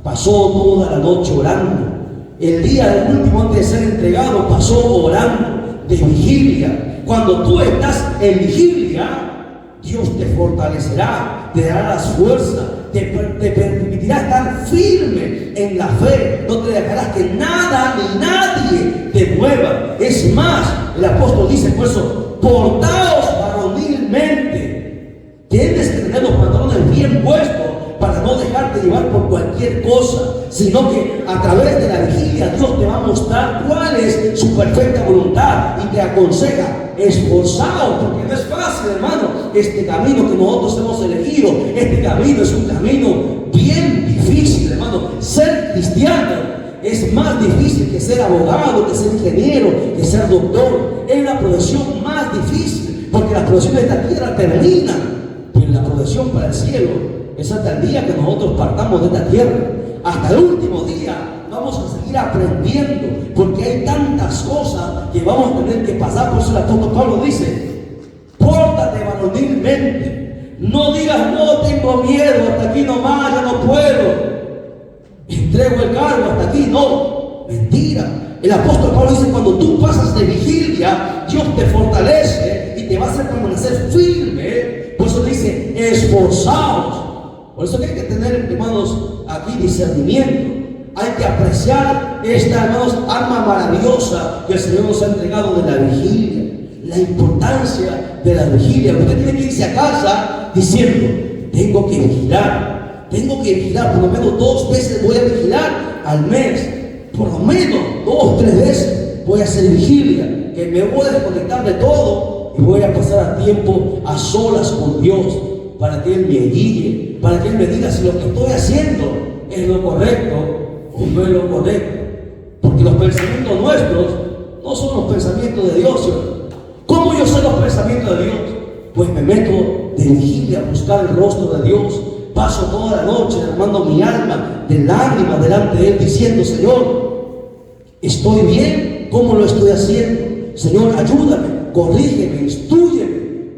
Pasó toda la noche orando. El día del último antes de ser entregado, pasó orando de vigilia. Cuando tú estás en vigilia, Dios te fortalecerá, te dará las fuerzas, te permitirá estar firme en la fe. No te dejarás que nada ni nadie te mueva. Es más, el apóstol dice, por eso, portaos varonilmente. Tienes que tener los pantalones bien puestos para no dejarte llevar por cualquier cosa, sino que a través de la vigilia Dios te va a mostrar cuál es su perfecta voluntad y te aconseja, esforzaos, porque no es fácil, hermano, este camino que nosotros hemos elegido. Este camino es un camino bien difícil, hermano. Ser cristiano es más difícil que ser abogado, que ser ingeniero, que ser doctor. Es la profesión más difícil, porque las profesiones de esta tierra terminan, pero la profesión para el cielo es hasta el día que nosotros partamos de esta tierra. Hasta el último día vamos a seguir aprendiendo, porque hay tantas cosas que vamos a tener que pasar. Por eso el apóstol Pablo dice, pórtate varonilmente. No digas, no tengo miedo, hasta aquí nomás, ya no puedo, entrego el cargo, hasta aquí. No, mentira. El apóstol Pablo dice, cuando tú pasas de vigilia, Dios te fortalece y te va a hacer permanecer firme. Por eso dice, esforzaos. Por eso hay que tener, hermanos, aquí discernimiento. Hay que apreciar esta, hermanos, arma maravillosa que el Señor nos ha entregado de la vigilia. La importancia de la vigilia. Usted tiene que irse a casa diciendo, tengo que vigilar. Tengo que vigilar, por lo menos 2 veces voy a vigilar al mes. Por lo menos 2, 3 veces voy a hacer vigilia. Que me voy a desconectar de todo y voy a pasar a tiempo a solas con Dios, para que Él me guíe, para que Él me diga si lo que estoy haciendo es lo correcto o no es lo correcto. Porque los pensamientos nuestros no son los pensamientos de Dios, ¿cierto? ¿Cómo yo sé los pensamientos de Dios? Pues me meto de vigilia a buscar el rostro de Dios. Paso toda la noche derramando mi alma de lágrimas delante de Él, diciendo, Señor, ¿estoy bien? ¿Cómo lo estoy haciendo? Señor, ayúdame, corrígeme, instrúyeme.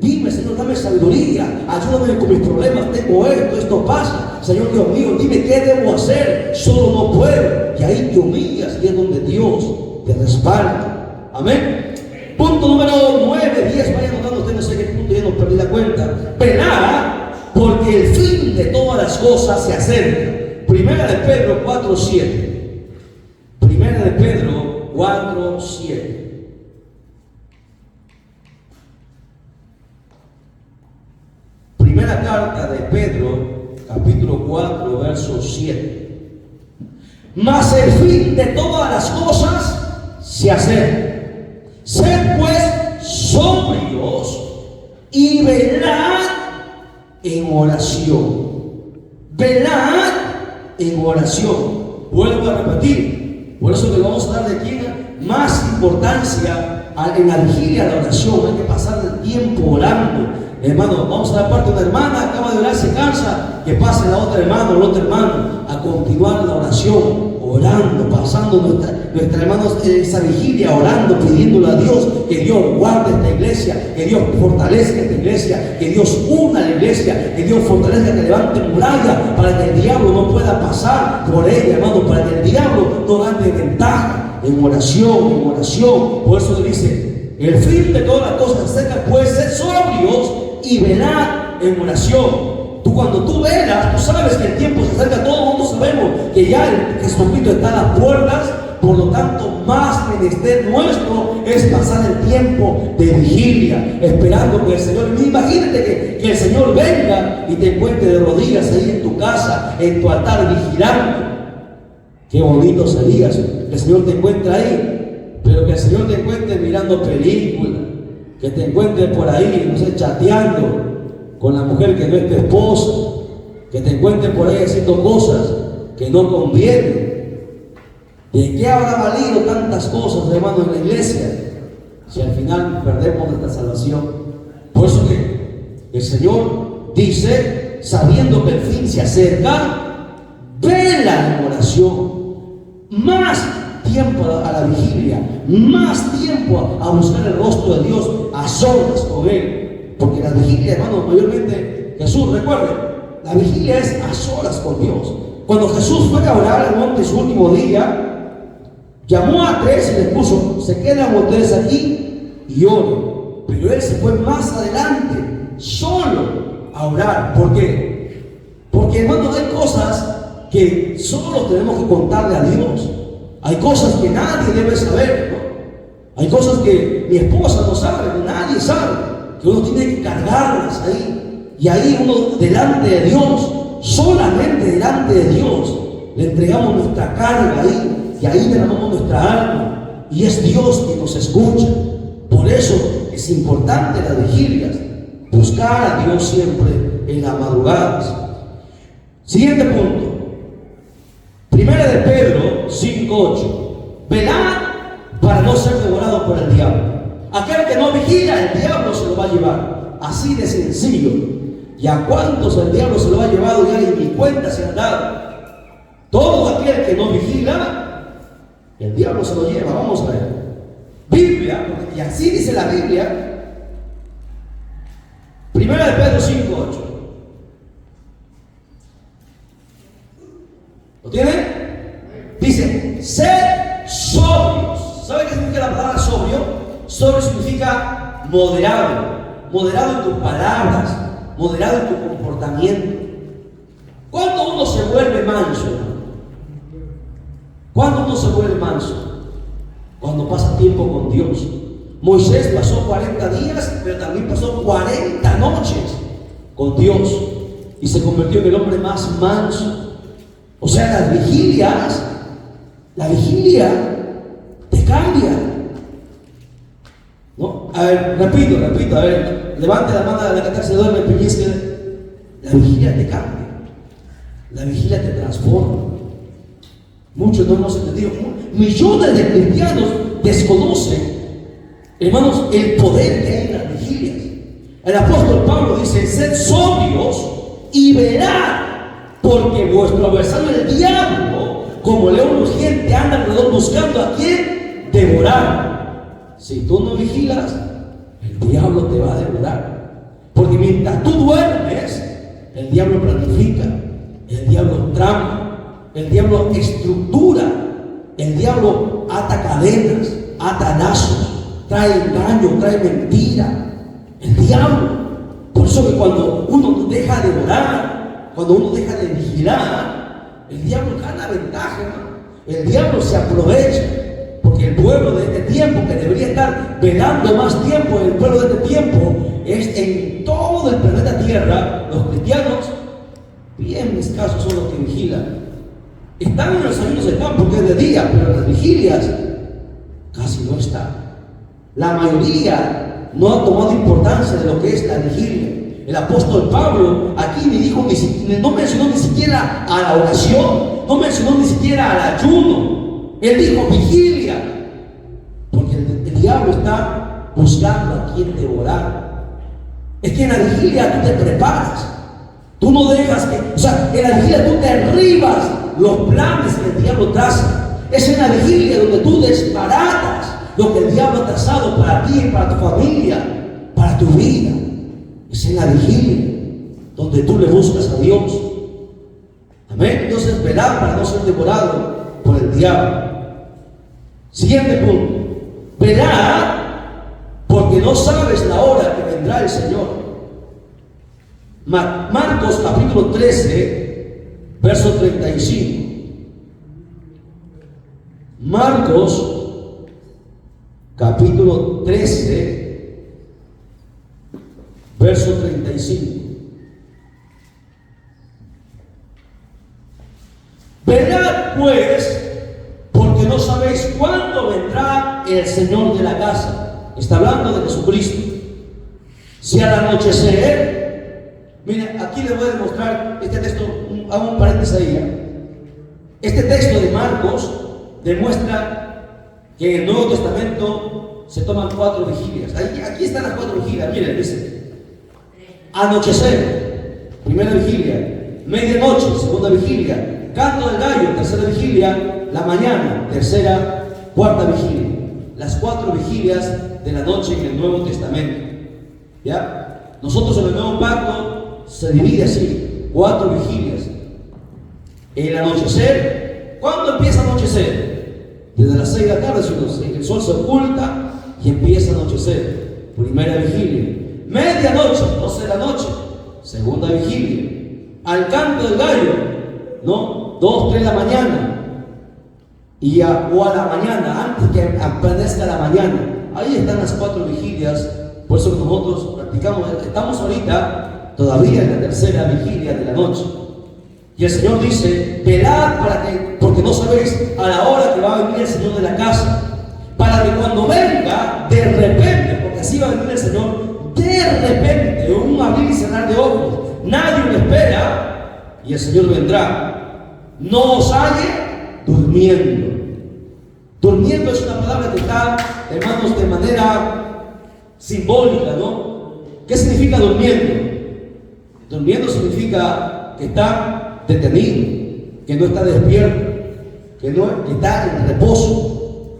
Dime, Señor, dame sabiduría, ayúdame con mis problemas, tengo esto pasa. Señor Dios mío, dime qué debo hacer, solo no puedo. Y ahí te humillas y es donde Dios te respalda. Amén. Punto número 9, 10, vayan notando, usted no sé qué punto, ya no perdí la cuenta. Velad, porque el fin de todas las cosas se acerca. Primera de Pedro 4:7. Primera de Pedro 4:7. Primera carta de Pedro, capítulo 4, verso 7. Mas el fin de todas las cosas se acerca. Sed pues sobrios y velad en oración. Velad en oración. Vuelvo a repetir. Por eso le vamos a dar de aquí más importancia en la vigilia de la oración. Hay que pasar el tiempo orando. Hermano, vamos a dar parte de una hermana, acaba de orar, se cansa, que pase la otra hermana o el otro hermano a continuar la oración, orando, pasando nuestra hermanos esa vigilia, orando, pidiéndole a Dios que Dios guarde esta iglesia, que Dios fortalezca esta iglesia, que Dios una la iglesia, que Dios fortalezca, que levante muralla para que el diablo no pueda pasar por ella, hermano, para que el diablo no gane ventaja. En oración, en oración. Por eso le dice, el fin de todas las cosas se acerca, pues sed sobrios y velad en oración. Cuando tú velas, tú sabes que el tiempo se acerca. Todo el mundo sabemos que ya Jesucristo está a las puertas, Por lo tanto, más menester nuestro es pasar el tiempo de vigilia, esperando que el Señor. Imagínate que el Señor venga y te encuentre de rodillas ahí en tu casa, en tu altar, vigilando. Qué bonito sería que el Señor te encuentre ahí, pero que el Señor te encuentre mirando películas, que te encuentre por ahí, no sé, chateando con la mujer que no es tu esposa, que te encuentre por ahí haciendo cosas que no convienen. ¿De qué habrá valido tantas cosas, hermano, en la iglesia, si al final perdemos nuestra salvación? Por eso que el Señor dice, sabiendo que el fin se acerca, vela en oración. Más tiempo a la vigilia, más tiempo a buscar el rostro de Dios, a solas con Él. Porque la vigilia, hermano, mayormente, Jesús, recuerden, la vigilia es a solas con Dios. Cuando Jesús fue a orar al monte su último día, llamó a 3 y les puso, se quedan ustedes aquí y oren. Pero Él se fue más adelante, solo a orar. ¿Por qué? Porque, hermano, hay cosas que solo tenemos que contarle a Dios. Hay cosas que nadie debe saber, ¿no? Hay cosas que mi esposa no sabe, nadie sabe, que uno tiene que cargarlas ahí. Y ahí uno, delante de Dios, solamente delante de Dios, le entregamos nuestra carga ahí. Y ahí derramamos nuestra alma. Y es Dios quien nos escucha. Por eso es importante las vigilias. Buscar a Dios siempre en las madrugadas. Siguiente punto. Primera de Pedro 5:8. Velad para no ser devorado por el diablo. Aquel que no vigila, el diablo se lo va a llevar. Así de sencillo. ¿Y a cuántos el diablo se lo ha llevado? Ya ni cuenta se han dado. Todo aquel que no vigila, el diablo se lo lleva. Vamos a ver. Biblia, y así dice la Biblia. Primera de Pedro 5:8. ¿Lo tienen? Dice, sed sobrios. ¿Sabe qué significa la palabra sobrio? Sobrio significa moderado. Moderado en tus palabras, moderado en tu comportamiento. ¿Cuándo uno se vuelve manso? ¿Cuándo uno se vuelve manso? Cuando pasa tiempo con Dios. Moisés pasó 40 días, pero también pasó 40 noches con Dios y se convirtió en el hombre más manso. O sea, las vigilias, la vigilia te cambia, ¿no? A ver, repito, a ver, levante la mano de la que está se duerme, pellizque. La vigilia te cambia, la vigilia te transforma. Muchos no hemos entendido. Millones de cristianos desconocen, hermanos, el poder que hay en las vigilias. El apóstol Pablo dice, sed sobrios y velad, porque vuestro adversario el diablo, como león rugiente, anda alrededor buscando a quien devorar. Si tú no vigilas, el diablo te va a devorar. Porque mientras tú duermes, el diablo planifica, el diablo trama, el diablo estructura, el diablo ata cadenas, ata lazos, trae engaño, trae mentira. El diablo. Por eso que cuando uno deja de orar, cuando uno deja de vigilar, el diablo gana ventaja, ¿no? El diablo se aprovecha. Porque el pueblo de este tiempo, que debería estar velando más tiempo, el pueblo de este tiempo es en todo el planeta Tierra, los cristianos, bien escasos son los que vigilan. Están en los años de campo, porque es de día, pero en las vigilias casi no están. La mayoría no ha tomado importancia de lo que es la vigilia. El apóstol Pablo aquí no mencionó ni siquiera a la oración, no mencionó ni siquiera al ayuno. Él dijo vigilia, porque el diablo está buscando a quien devorar. Es que en la vigilia tú te preparas, tú no dejas que, o sea, en la vigilia tú derribas los planes que el diablo traza. Es en la vigilia donde tú desbaratas lo que el diablo ha trazado para ti, para tu familia, para tu vida. Es en la vigilia donde tú le buscas a Dios. Amén. Entonces, velad para no ser devorado por el diablo. Siguiente punto. Velad porque no sabes la hora que vendrá el Señor. Marcos capítulo 13, verso 35. Marcos, capítulo 13, verso 35. Velad pues, porque no sabéis cuándo vendrá el Señor de la casa. Está hablando de Jesucristo. Si al anochecer, mira, aquí les voy a demostrar este texto, hago un paréntesis ahí. Este texto de Marcos demuestra que en el Nuevo Testamento se toman 4 vigilias. Aquí están las 4 vigilias, miren, dice: anochecer, primera vigilia; medianoche, segunda vigilia; canto del gallo, tercera vigilia; la mañana, tercera; cuarta vigilia. Las 4 vigilias de la noche en el Nuevo Testamento. ¿Ya? Nosotros en el Nuevo Pacto se divide así: 4 vigilias. El anochecer, ¿cuándo empieza a anochecer? Desde las 6 de la tarde, el sol se oculta y empieza a anochecer. Primera vigilia. Medianoche, 12 de la noche, segunda vigilia. Al canto del gallo, ¿no? 2, 3 de la mañana. O a la mañana, antes que amanezca la mañana. Ahí están las 4 vigilias. Por eso que nosotros practicamos, estamos ahorita todavía en la tercera vigilia de la noche. Y el Señor dice: velad porque no sabéis a la hora que va a venir el Señor de la casa, para que cuando venga de repente, porque así va a venir el Señor de repente, un abrir y cerrar de ojos, nadie lo espera, y el Señor vendrá, no os halle durmiendo. Durmiendo es una palabra que está, hermanos, de manera simbólica, ¿no? ¿Qué significa durmiendo? Durmiendo significa que está detenido, que no está despierto, que está en reposo,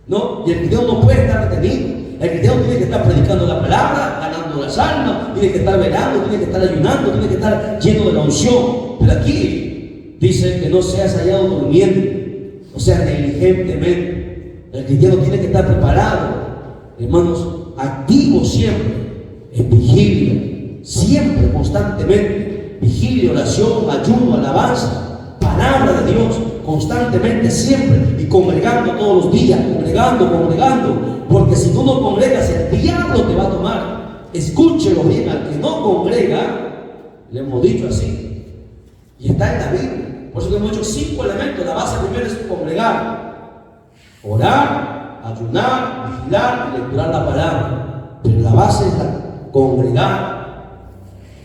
¿no? Y el cristiano no puede estar detenido. El cristiano tiene que estar predicando la palabra, ganando las almas, tiene que estar velando, tiene que estar ayunando, tiene que estar lleno de la unción. Pero aquí dice que no seas hallado durmiendo, o sea, negligentemente. El cristiano tiene que estar preparado, hermanos, activo siempre, en vigilia, siempre, constantemente. Vigilia, oración, ayuno, alabanza, palabra de Dios, constantemente, siempre, y congregando todos los días, congregando, porque si tú no congregas, el diablo te va a tomar. Escúchelo bien: al que no congrega, le hemos dicho así, y está en la Biblia. Por eso que hemos hecho 5 elementos. La base primero es congregar, orar, ayunar, vigilar y lecturar la palabra. Pero la base es congregar.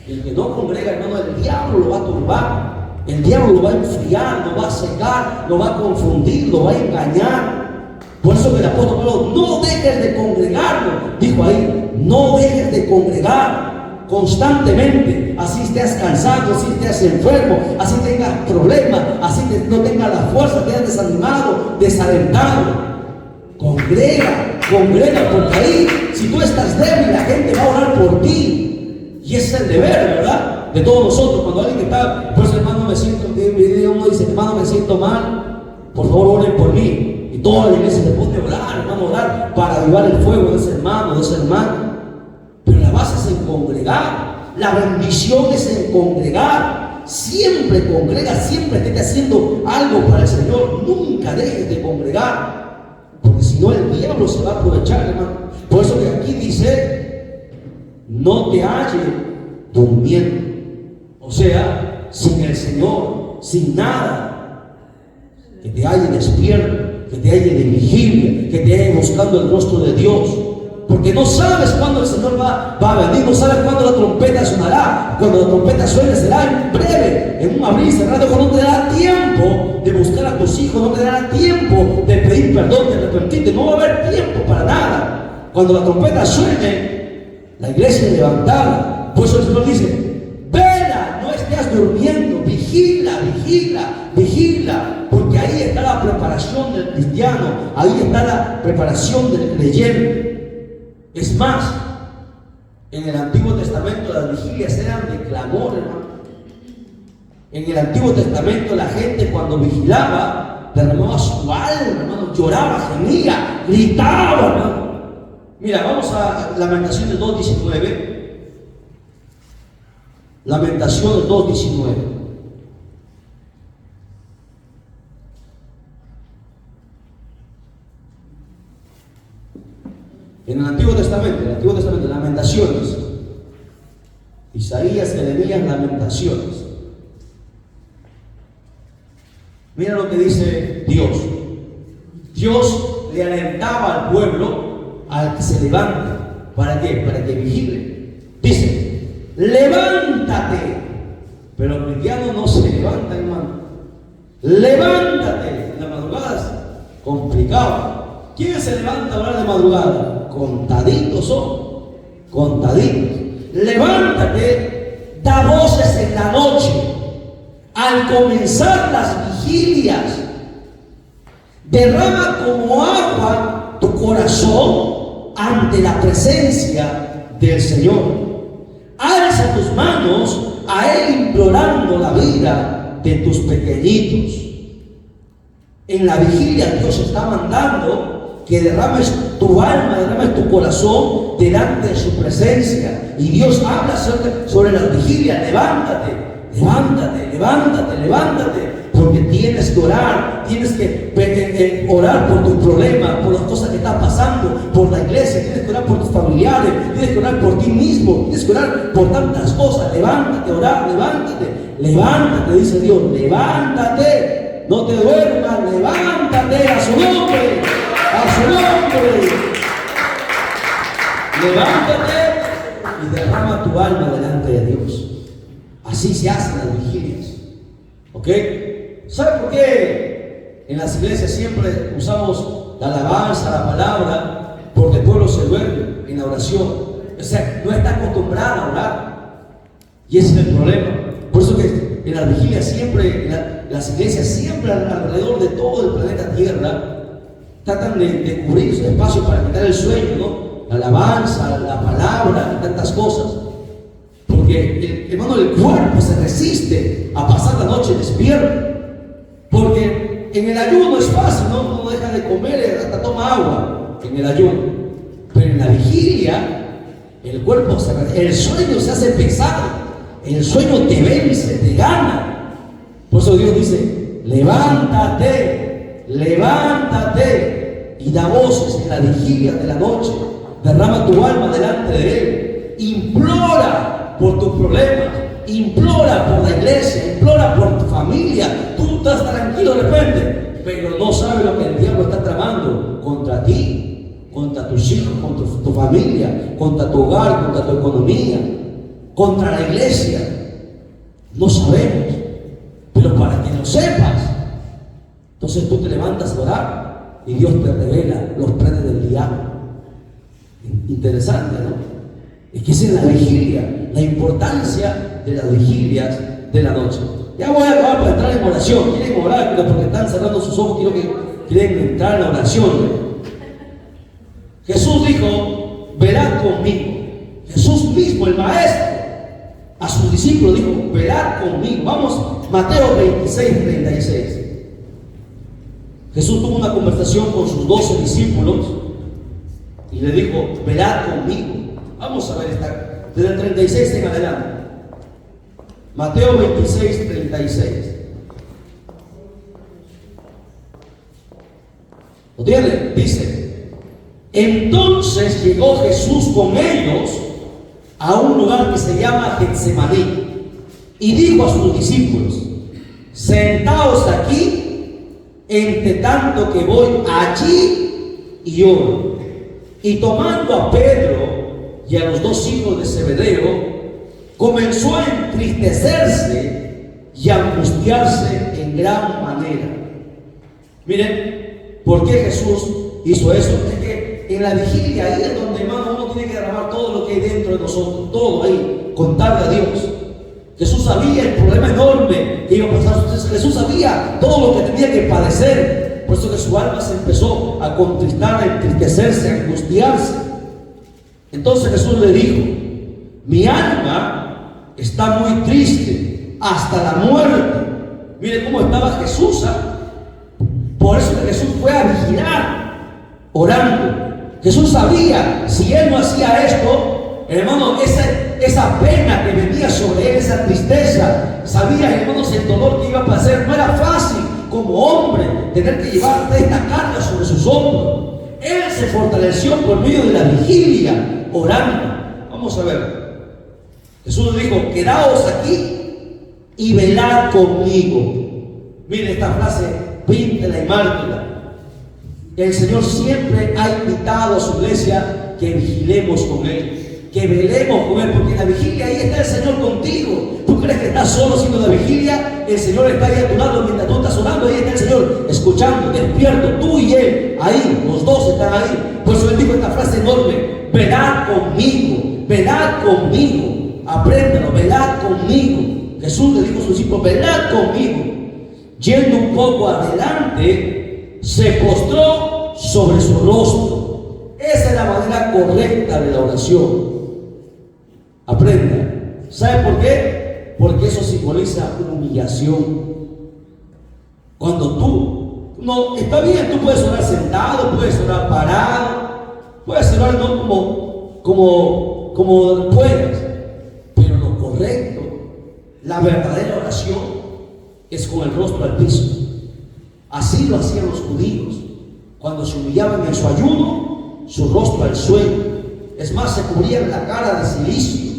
Y el que no congrega, hermano, el diablo lo va a turbar, el diablo lo va a enfriar, lo va a secar, lo va a confundir, lo va a engañar. Por eso que el apóstol Pablo: no dejes de congregarlo, dijo ahí, no dejes de congregar constantemente. Así estés cansado, así estés enfermo, así tengas problemas, así no tengas la fuerza, estés desanimado, desalentado. Congrega, porque ahí, si tú estás débil, la gente va a orar por ti. Y ese es el deber, ¿verdad?, de todos nosotros. Cuando alguien está, pues hermano, uno dice: hermano, me siento mal, por favor oren por mí. Y toda la iglesia se pone a orar, hermano, orar para avivar el fuego de ese hermano, de esa hermana. Pero la base es en congregar, la bendición es en congregar. Siempre congrega, siempre esté haciendo algo para el Señor. Nunca dejes de congregar, porque si no, el diablo se va a aprovechar, hermano. Por eso que aquí dice: no te halle durmiendo, o sea, sin el Señor, sin nada. Que te halle despierto, que te halle de vigilia, que te halle buscando el rostro de Dios, porque no sabes cuándo el Señor va a venir, no sabes cuándo la trompeta sonará. Cuando la trompeta suene será en breve, en un abrir y cerrar de ojos. No te dará tiempo de buscar a tus hijos, no te dará tiempo de pedir perdón, de arrepentirte, no va a haber tiempo para nada. Cuando la trompeta suene, la iglesia es levantada. Por eso el Señor dice: vela, no estés durmiendo, vigila, porque ahí está la preparación del cristiano, ahí está la preparación del creyente. Es más, en el Antiguo Testamento las vigilias eran de clamor, hermano. En el Antiguo Testamento la gente, cuando vigilaba, derramaba su alma, hermano, lloraba, gemía, gritaba, hermano. Mira, vamos a Lamentaciones 2:19. Lamentaciones 2:19. pequeñas lamentaciones. Mira lo que dice Dios. Dios le alentaba al pueblo al que se levante. ¿Para qué? Para que vigile. Dice, levántate. Pero el cristiano no se levanta, hermano. Levántate. En la madrugada es complicado. ¿Quién se levanta a orar de madrugada? Contaditos son. Contaditos. Levántate, da voces en la noche. Al comenzar las vigilias, derrama como agua tu corazón ante la presencia del Señor. Alza tus manos a Él implorando la vida de tus pequeñitos. En la vigilia Dios está mandando que derrames tu alma, derrames tu corazón delante de su presencia. Y Dios habla sobre las vigilias. Levántate. Levántate, levántate, levántate, porque tienes que orar, tienes que orar por tus problemas, por las cosas que están pasando, por la iglesia, tienes que orar por tus familiares, tienes que orar por ti mismo, tienes que orar por tantas cosas. Levántate, orar, levántate, dice Dios, levántate, no te duermas, levántate a su nombre, levántate y derrama tu alma delante de Dios. Así se hacen las vigilias. ¿Ok? ¿Sabe por qué en las iglesias siempre usamos la alabanza, la palabra? Porque el pueblo se duerme en la oración. O sea, no está acostumbrado a orar. Y ese es el problema. Por eso que en las vigilias siempre, en las iglesias siempre alrededor de todo el planeta Tierra, tratan de cubrir su espacio para quitar el sueño, ¿no? La alabanza, la palabra y tantas cosas. Porque, hermano, el cuerpo se resiste a pasar la noche despierto. Porque en el ayuno es fácil, ¿no? Uno deja de comer, hasta toma agua en el ayuno. Pero en la vigilia, el cuerpo el sueño se hace pesado. El sueño te vence, te gana. Por eso Dios dice, levántate, levántate y da voces en la vigilia de la noche. Derrama tu alma delante de Él. Implora por tus problemas, implora por la iglesia, implora por tu familia. Tú estás tranquilo de repente, pero no sabes lo que el diablo está tramando contra ti, contra tus hijos, contra tu familia, contra tu hogar, contra tu economía, contra la iglesia. No sabemos, pero para que lo sepas, entonces tú te levantas a orar y Dios te revela los planes del diablo. Interesante, ¿no? Es que es en la vigilia, la importancia de las vigilias de la noche. Ya voy a acabar para entrar en oración. Quieren orar, pero porque están cerrando sus ojos, quieren entrar en la oración. Jesús dijo, velad conmigo. Jesús mismo, el maestro, a sus discípulos dijo, velad conmigo. Vamos, Mateo 26:36. Jesús tuvo una conversación con sus 12 discípulos y le dijo, velad conmigo. Vamos a ver desde el 36 en adelante. Mateo 26:36. ¿Lo tiene? Dice, entonces llegó Jesús con ellos a un lugar que se llama Getsemaní y dijo a sus discípulos, sentaos aquí, entre tanto que voy allí y oro. Y tomando a Pedro y a los dos hijos de Zebedeo, comenzó a entristecerse y a angustiarse en gran manera. Miren, ¿por qué Jesús hizo eso? Es que en la vigilia, ahí es donde, hermano, uno tiene que derramar todo lo que hay dentro de nosotros, todo ahí, contarle a Dios. Jesús sabía el problema enorme que iba a pasar. Jesús sabía todo lo que tenía que padecer. Por eso que su alma se empezó a contristar, a entristecerse, a angustiarse. Entonces Jesús le dijo, mi alma está muy triste hasta la muerte. Mire cómo estaba Jesús. Por eso que Jesús fue a vigilar, orando. Jesús sabía, si él no hacía esto, hermano, esa pena que venía sobre él, esa tristeza, sabía, hermanos, el dolor que iba a pasar. No era fácil como hombre tener que llevar esta carga sobre sus hombros. Él se fortaleció por medio de la vigilia, orando. Vamos a ver. Jesús le dijo: quedaos aquí y velad conmigo. Mire esta frase, píntela y márquela. El Señor siempre ha invitado a su iglesia que vigilemos con Él, que velemos con Él, porque en la vigilia ahí está el Señor contigo. ¿Tú crees que estás solo haciendo la vigilia? El Señor está ahí a tu lado mientras tú estás orando. Ahí está el Señor escuchando, despierto, tú y Él, ahí, los dos están ahí. Por eso Él dijo esta frase enorme: velad conmigo, velad conmigo. Apréndalo, velad conmigo. Jesús le dijo a sus discípulos: velad conmigo. Yendo un poco adelante, se postró sobre su rostro. Esa es la manera correcta de la oración. Aprenda. ¿Sabe por qué? Porque eso simboliza humillación. Cuando tú, no, está bien, tú puedes orar sentado, puedes orar parado, puedes orar no como puedas, pero lo correcto, la verdadera oración, es con el rostro al piso. Así lo hacían los judíos. Cuando se humillaban en su ayuno, su rostro al suelo. Es más, se cubrían la cara de silicio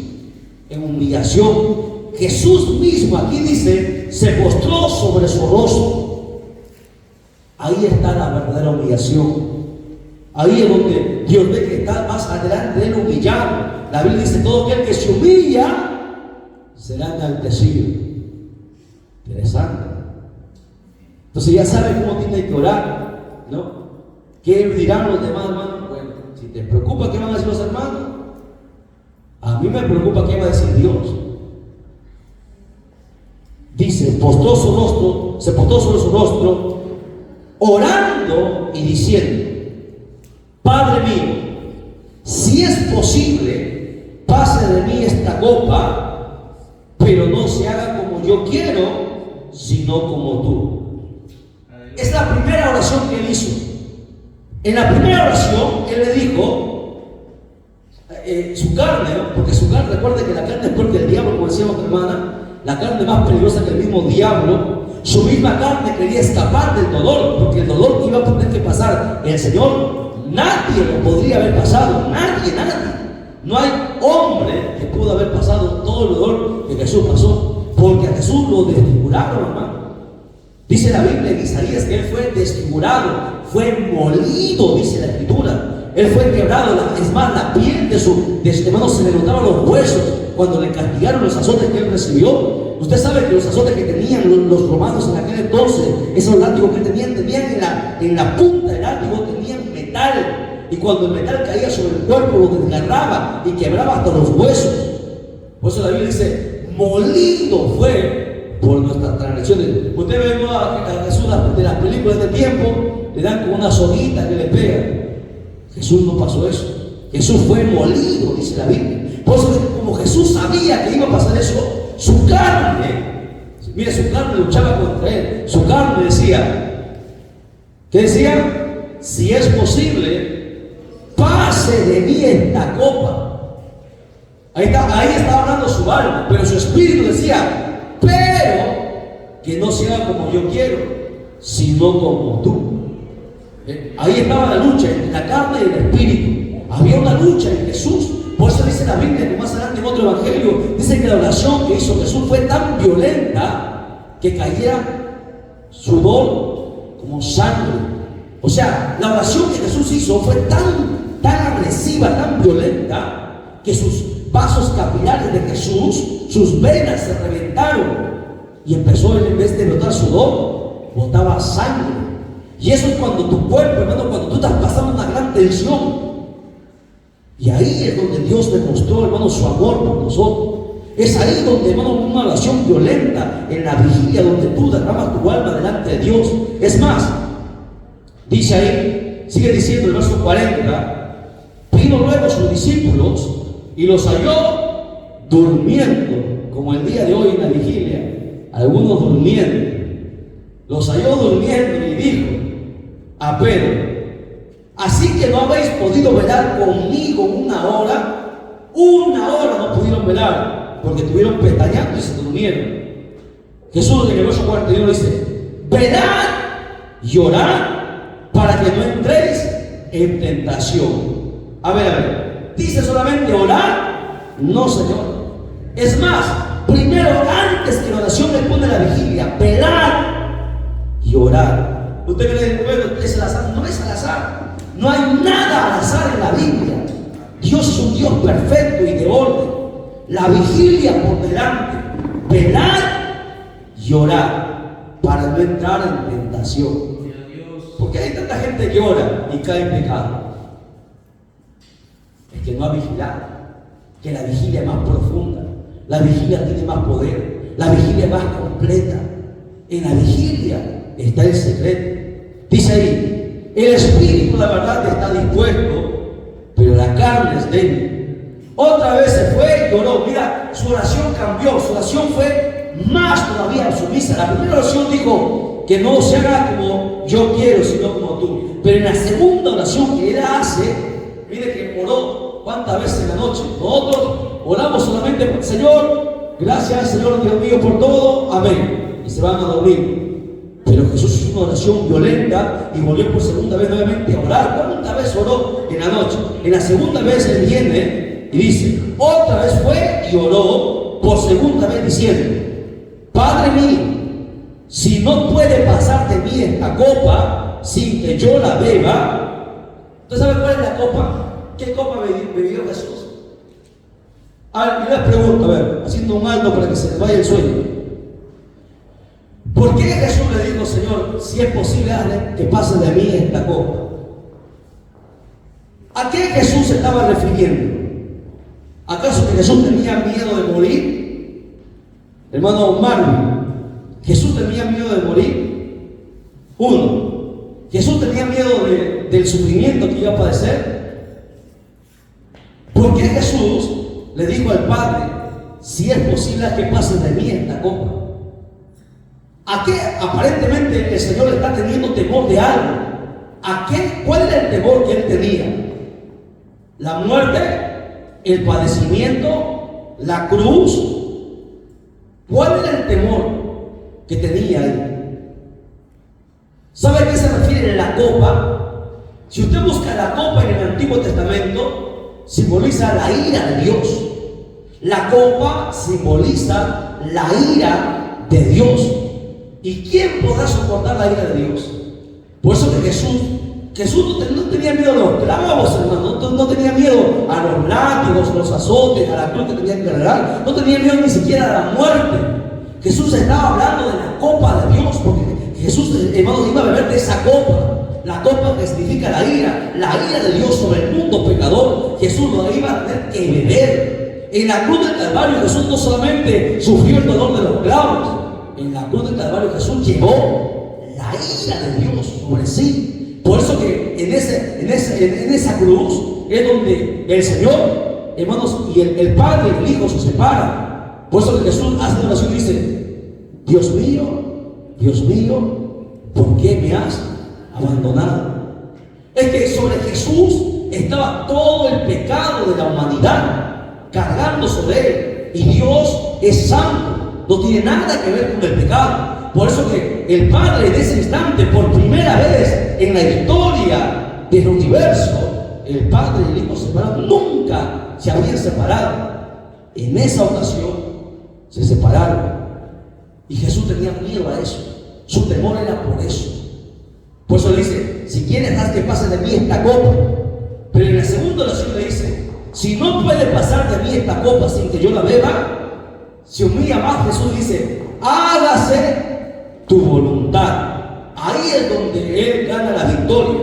en humillación. Jesús mismo aquí dice: se postró sobre su rostro. Ahí está la verdadera humillación. Ahí es donde Dios ve que está más adelante de él humillado. La Biblia dice: todo aquel que se humilla será enaltecido. Interesante. Entonces ya saben cómo tiene que orar, ¿no? ¿Qué dirán los demás hermanos? Bueno, si te preocupa qué van a decir los hermanos, a mí me preocupa qué va a decir Dios. Dice: se postró sobre su rostro, orando y diciendo: Padre mío, si es posible, pase de mí esta copa, pero no se haga como yo quiero, sino como tú. Es la primera oración que él hizo. En la primera oración él le dijo su carne, ¿no? Porque su carne, recuerden que la carne es peor que el diablo, como decíamos, hermana, la carne es más peligrosa que el mismo diablo. Su misma carne quería escapar del dolor, porque el dolor que iba a tener que pasar el Señor, nadie lo podría haber pasado, nadie. No hay hombre que pudo haber pasado todo el dolor que Jesús pasó, porque a Jesús lo desfiguraron, hermano. Dice la Biblia en Isaías que él fue desfigurado, fue molido, dice la Escritura. Él fue quebrado, es más, la piel de su hermano se le notaban los huesos cuando le castigaron los azotes que él recibió. Usted sabe que los azotes que tenían los romanos en aquel entonces, esos látigos que tenían en la punta del látigo tenían metal, y cuando el metal caía sobre el cuerpo lo desgarraba y quebraba hasta los huesos. Por eso la Biblia dice: molido fue por nuestras transgresiones. Usted ve a Jesús de las películas de tiempo, le dan con una soguita que le pega. Jesús no pasó eso. Jesús fue molido, dice la Biblia. Por eso, como Jesús sabía que iba a pasar eso, su carne, mire, su carne luchaba contra él. Su carne decía, ¿qué decía? Si es posible, pase de mí esta copa. Ahí estaba hablando su alma, pero su espíritu decía: pero que no sea como yo quiero, sino como tú. Ahí estaba la lucha entre la carne y el espíritu. Había una lucha en Jesús. Por eso dice la Biblia, que más adelante en otro evangelio dice que la oración que hizo Jesús fue tan violenta que caía sudor como sangre. O sea, la oración que Jesús hizo fue tan agresiva, tan violenta, que sus vasos capilares de Jesús, sus venas se reventaron, y empezó, en vez de botar sudor, botaba sangre. Y eso es cuando tu cuerpo, hermano, cuando tú estás pasando una gran tensión. Y ahí es donde Dios demostró, hermano, su amor por nosotros. Es ahí donde, hermano, una oración violenta, en la vigilia, donde tú derramas tu alma delante de Dios. Es más, dice ahí, sigue diciendo el verso 40: vino luego a sus discípulos y los halló durmiendo, como el día de hoy en la vigilia, algunos durmiendo. Los halló durmiendo y dijo a Pedro: así que no habéis podido velar conmigo una hora no pudieron velar, porque estuvieron pestañando y se durmieron. Jesús en el verso 41 dice: velad y orad para que no entréis en tentación. A ver, dice solamente orar. No, Señor. Es más, primero, antes que la oración le pone la vigilia, velar y orar. Usted cree, bueno, es al azar. No es al azar. No hay nada al azar en la Biblia. Dios es un Dios perfecto y de orden. La vigilia por delante, velar y orar para no entrar en tentación. Porque hay tanta gente que ora y cae en pecado. Es que no ha vigilado. Que la vigilia es más profunda. La vigilia tiene más poder. La vigilia es más completa. En la vigilia está el secreto. Dice ahí, el espíritu, la verdad, está dispuesto, pero la carne es débil. Otra vez se fue y oró. Mira, su oración cambió. Su oración fue más todavía sumisa. La primera oración dijo que no se haga como yo quiero, sino como tú. Pero en la segunda oración que él hace, mire que oró cuántas veces en la noche. Nosotros oramos solamente, Señor, gracias Señor Dios mío por todo, amén. Y se van a dormir. Pero Jesús hizo una oración violenta y volvió por segunda vez nuevamente a orar. ¿Cuántas veces oró en la noche? En la segunda vez él viene y dice, otra vez fue y oró por segunda vez diciendo, Padre mío, si no puede pasar de mí esta copa sin que yo la beba. ¿Usted sabe cuál es la copa? ¿Qué copa bebió Jesús? Yo les pregunto, a ver, haciendo un alto para que se les vaya el sueño. ¿Por qué Jesús le dijo, Señor, si es posible, hazle que pase de mí esta copa? ¿A qué Jesús se estaba refiriendo? ¿Acaso que Jesús tenía miedo de morir? Hermano Marvin, ¿Jesús tenía miedo de morir? Uno, ¿Jesús tenía miedo del sufrimiento que iba a padecer? ¿Por qué Jesús le dijo al Padre, si es posible que pase de mí esta copa? ¿A qué aparentemente el Señor está teniendo temor de algo? ¿Cuál era el temor que él tenía? ¿La muerte? ¿El padecimiento? ¿La cruz? ¿Cuál era el temor que tenía él? ¿Sabe a qué se refiere la copa? Si usted busca la copa en el Antiguo Testamento, simboliza la ira de Dios. La copa simboliza la ira de Dios. ¿Y quién podrá soportar la ira de Dios? Por eso que Jesús no tenía miedo a los clavos, hermano, no tenía miedo a los látigos, los azotes, a la cruz que tenía que cargar, no tenía miedo ni siquiera a la muerte. Jesús estaba hablando de la copa de Dios, porque Jesús, hermano, iba a beber de esa copa, la copa que significa la ira de Dios sobre el mundo pecador. Jesús lo iba a tener que beber. En la cruz del Calvario Jesús no solamente sufrió el dolor de los clavos, en la cruz del Calvario Jesús llevó la ira de Dios sobre sí. Por eso que en esa cruz es donde el Señor, hermanos, y el Padre y el Hijo se separan. Por eso que Jesús hace una oración y dice, Dios mío, ¿por qué me has abandonado? Es que sobre Jesús estaba todo el pecado de la humanidad cargando sobre él. Y Dios es santo. No tiene nada que ver con el pecado. Por eso que el Padre en ese instante, por primera vez en la historia del universo, el Padre y el Hijo separados, nunca se habían separado. En esa ocasión se separaron. Y Jesús tenía miedo a eso. Su temor era por eso. Por eso le dice, si quieres haz que pase de mí esta copa. Pero en la segunda oración le dice, si no puede pasar de mí esta copa sin que yo la beba, se humilla más. Jesús dice, hágase tu voluntad. Ahí es donde él gana la victoria.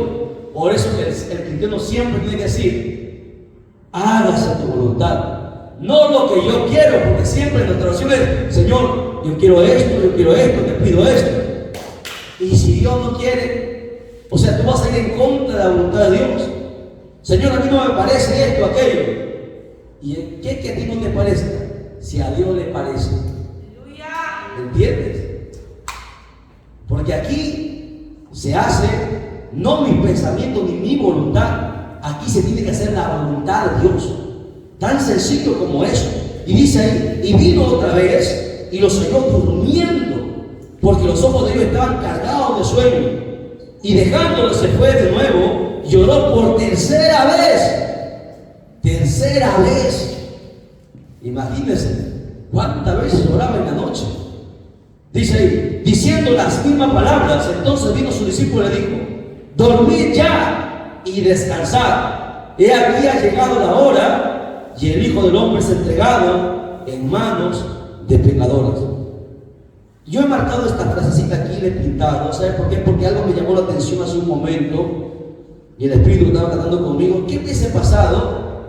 Por eso que el cristiano siempre tiene que decir, hágase tu voluntad. No lo que yo quiero, porque siempre en nuestra oración es, Señor, yo quiero esto, te pido esto. Y si Dios no quiere, o sea, tú vas a ir en contra de la voluntad de Dios. Señor, a mí no me parece esto, aquello. ¿Y qué que a ti no te parezca? Si a Dios le parece. ¿Entiendes? Porque aquí se hace no mi pensamiento ni mi voluntad. Aquí se tiene que hacer la voluntad de Dios. Tan sencillo como eso. Y dice ahí, y vino otra vez y los halló durmiendo, porque los ojos de ellos estaban cargados de sueño. Y dejándolos se fue de nuevo, lloró por tercera vez. Tercera vez. Imagínense, ¿Cuántas veces oraba en la noche? Dice ahí, diciendo las mismas palabras. Entonces vino su discípulo y le dijo: dormid ya y descansad. He aquí ha llegado la hora y el Hijo del Hombre es entregado en manos de pecadores. Yo he marcado esta frasecita aquí, le he pintado. ¿Sabes por qué? Porque algo me llamó la atención hace un momento y el Espíritu estaba tratando conmigo. ¿Qué hubiese pasado?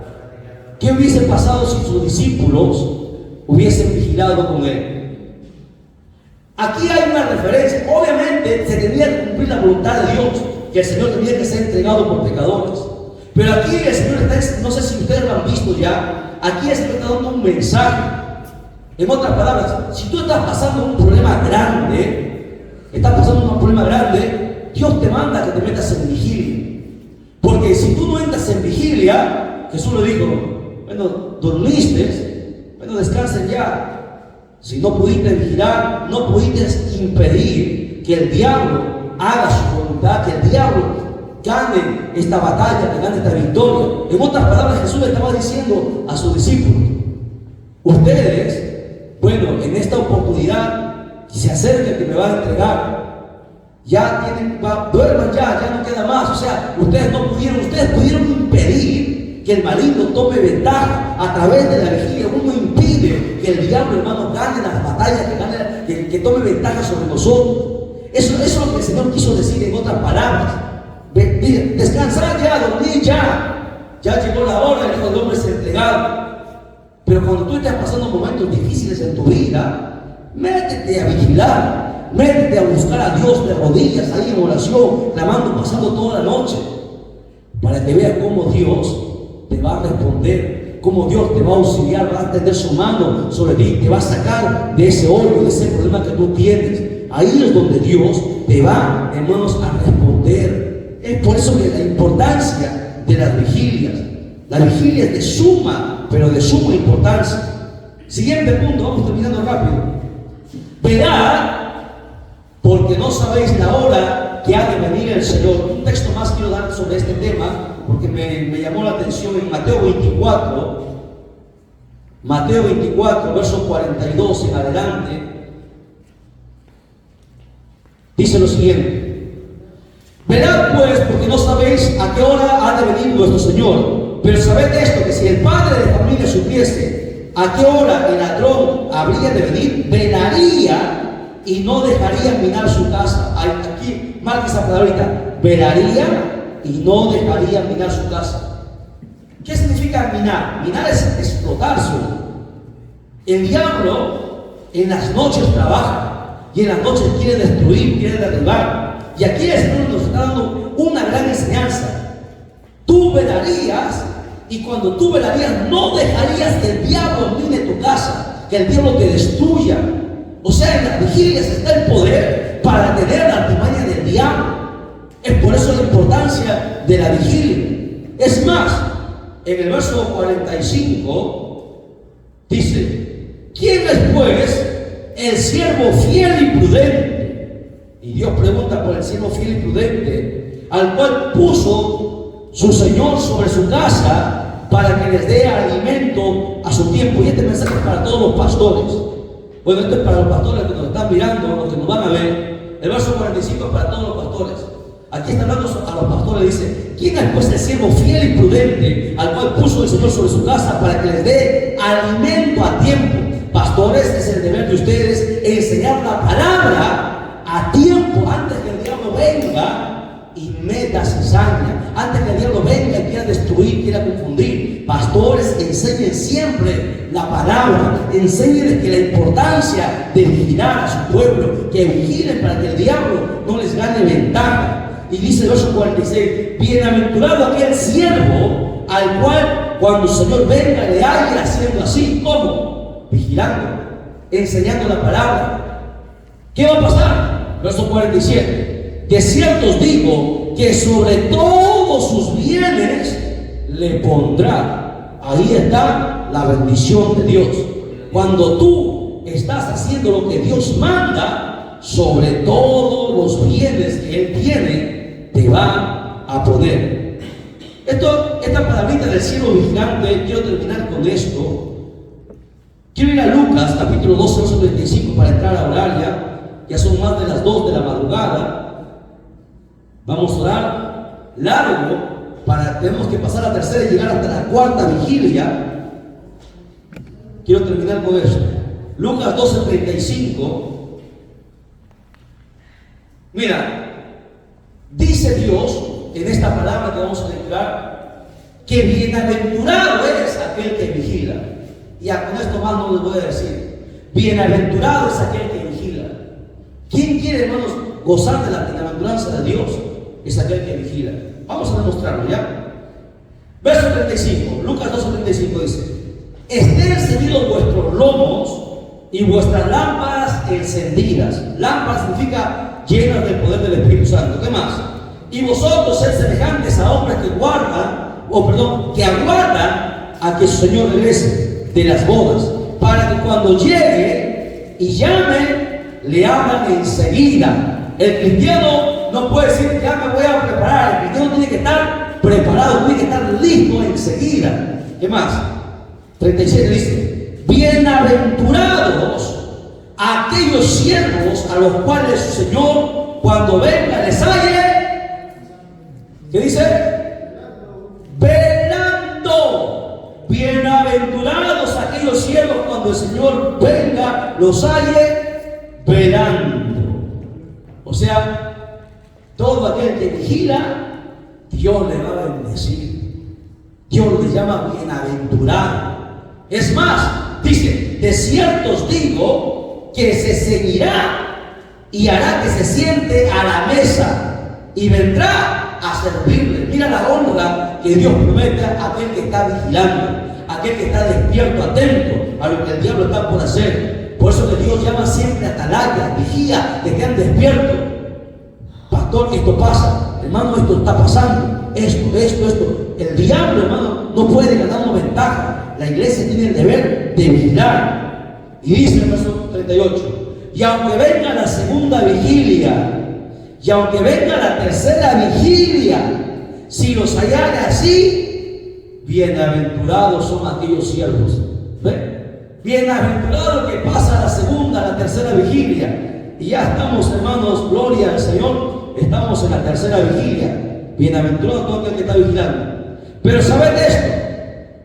¿Qué hubiese pasado si sus discípulos hubiesen vigilado con él? Aquí hay una referencia. Obviamente se tenía que cumplir la voluntad de Dios, que el Señor tenía que ser entregado por pecadores. Pero aquí el Señor está, no sé si ustedes lo han visto ya, aquí el Señor está dando un mensaje. En otras palabras, si tú estás pasando un problema grande, Dios te manda que te metas en vigilia. Porque si tú no entras en vigilia, Jesús le dijo: bueno, dormiste, bueno, descansen ya. Si no pudiste vigilar, no pudiste impedir que el diablo haga su voluntad, que el diablo gane esta batalla, que gane esta victoria. En otras palabras, Jesús le estaba diciendo a sus discípulos: ustedes, bueno, en esta oportunidad, si se acercan que me van a entregar, ya duerman ya no queda más. O sea, ustedes pudieron impedir que el maligno tome ventaja a través de la vigilia. Uno impide que el diablo, hermano, gane las batallas, que tome ventaja sobre nosotros. Eso es lo que el Señor quiso decir en otras palabras. Descansar ya, dormir ya. Ya llegó la hora, el Hijo del Hombre es entregado. Pero cuando tú estás pasando momentos difíciles en tu vida, métete a vigilar, métete a buscar a Dios de rodillas, ahí en oración, clamando, pasando toda la noche, para que veas cómo Dios te va a responder, cómo Dios te va a auxiliar, va a extender su mano sobre ti, te va a sacar de ese hoyo, de ese problema que tú tienes. Ahí es donde Dios te va, hermanos, a responder. Es por eso que la importancia de las vigilias. La vigilia es de suma, pero de suma importancia. Siguiente punto, vamos terminando rápido. Velad, porque no sabéis la hora que ha de venir el Señor. Un texto más quiero dar sobre este tema, porque me llamó la atención en Mateo 24, verso 42 en adelante. Dice lo siguiente: velad pues, porque no sabéis a qué hora ha de venir nuestro Señor. Pero sabed esto, que si el padre de familia supiese a qué hora el ladrón habría de venir, velaría y no dejaría minar su casa. Aquí marca esa palabrita: velaría y no dejaría minar su casa. ¿Qué significa minar? Minar es explotarse. El diablo en las noches trabaja y en las noches quiere destruir, quiere derribar. Y aquí el Señor nos está dando una gran enseñanza. Tú velarías, y cuando tú velarías no dejarías que el diablo mine tu casa, que el diablo te destruya. O sea, en las vigilias está el poder para detener la artimaña del diablo. Es por eso la importancia de la vigilia. Es más, en el verso 45 dice: ¿quién es pues el siervo fiel y prudente? Y Dios pregunta por el siervo fiel y prudente, al cual puso su Señor sobre su casa para que les dé alimento a su tiempo. Y este mensaje es para todos los pastores. Bueno, esto es para los pastores que nos están mirando, los que nos van a ver. El verso 45 es para todos los pastores. Aquí está hablando a los pastores, dice: ¿quién es pues el siervo fiel y prudente al cual puso el Señor sobre su casa para que les dé alimento a tiempo? Pastores, es el deber de ustedes enseñar la palabra a tiempo, antes que el diablo venga y meta cizaña, antes que el diablo venga y quiera destruir, quiera confundir. Pastores, enseñen siempre la palabra, enseñen que la importancia de vigilar a su pueblo, que vigilen para que el diablo no les gane ventaja. Y dice el verso 46: bienaventurado aquel siervo al cual cuando el Señor venga le haya haciendo así. ¿Cómo? Vigilando, enseñando la palabra. ¿Qué va a pasar? Verso 47: de cierto os digo que sobre todos sus bienes le pondrá. Ahí está la bendición de Dios. Cuando tú estás haciendo lo que Dios manda, sobre todos los bienes que Él tiene, te va a poner. Esta palabrita del siervo vigilante, quiero terminar con esto. Quiero ir a Lucas, capítulo 12, verso 35, para entrar a orar ya. Ya son más de las 2 de la madrugada. Vamos a orar largo. Tenemos que pasar a la tercera y llegar hasta la cuarta vigilia. Quiero terminar con eso. Lucas 12:35. Mira, dice Dios en esta palabra que vamos a lecturar que bienaventurado es aquel que vigila. Ya con esto más no les voy a decir. Bienaventurado es aquel que vigila. ¿Quién quiere, hermanos, gozar de la bienaventuranza de Dios? Es aquel que vigila. Vamos a demostrarlo ya. Verso 35, Lucas 12:35 dice: estén encendidos vuestros lomos y vuestras lámparas encendidas. Lámparas significa llenas del poder del Espíritu Santo. ¿Qué más? Y vosotros sed semejantes a hombres que aguardan a que su Señor regrese de las bodas, para que cuando llegue y llame, le hablan enseguida. El cristiano no puede decir, ya me voy a preparar. El cristiano tiene que estar preparado, tiene que estar listo enseguida. ¿Qué más? 37 dice: bienaventurados aquellos siervos a los cuales su Señor, cuando venga, les halle. ¿Qué dice? Velando. Bienaventurados aquellos siervos cuando el Señor venga, los halle velando. O sea, todo aquel que vigila, Dios le va a bendecir. Dios le llama bienaventurado. Es más, dice: de cierto os digo que se ceñirá y hará que se siente a la mesa y vendrá a servirle. Mira la honra que Dios promete a aquel que está vigilando, a aquel que está despierto, atento a lo que el diablo está por hacer. Por eso que Dios llama siempre atalaya, vigía, que estén despiertos. Pastor, esto pasa, hermano, esto está pasando, esto. El diablo, hermano, no puede ganarnos ventaja. La iglesia tiene el deber de vigilar. Y dice en el verso 38: y aunque venga la segunda vigilia, y aunque venga la tercera vigilia, si los hallare así, bienaventurados son aquellos siervos. ¿Ve? Bienaventurado que pasa la segunda, la tercera vigilia. Y ya estamos, hermanos, gloria al Señor, estamos en la tercera vigilia. Bienaventurado todo aquel que está vigilando. Pero sabed esto,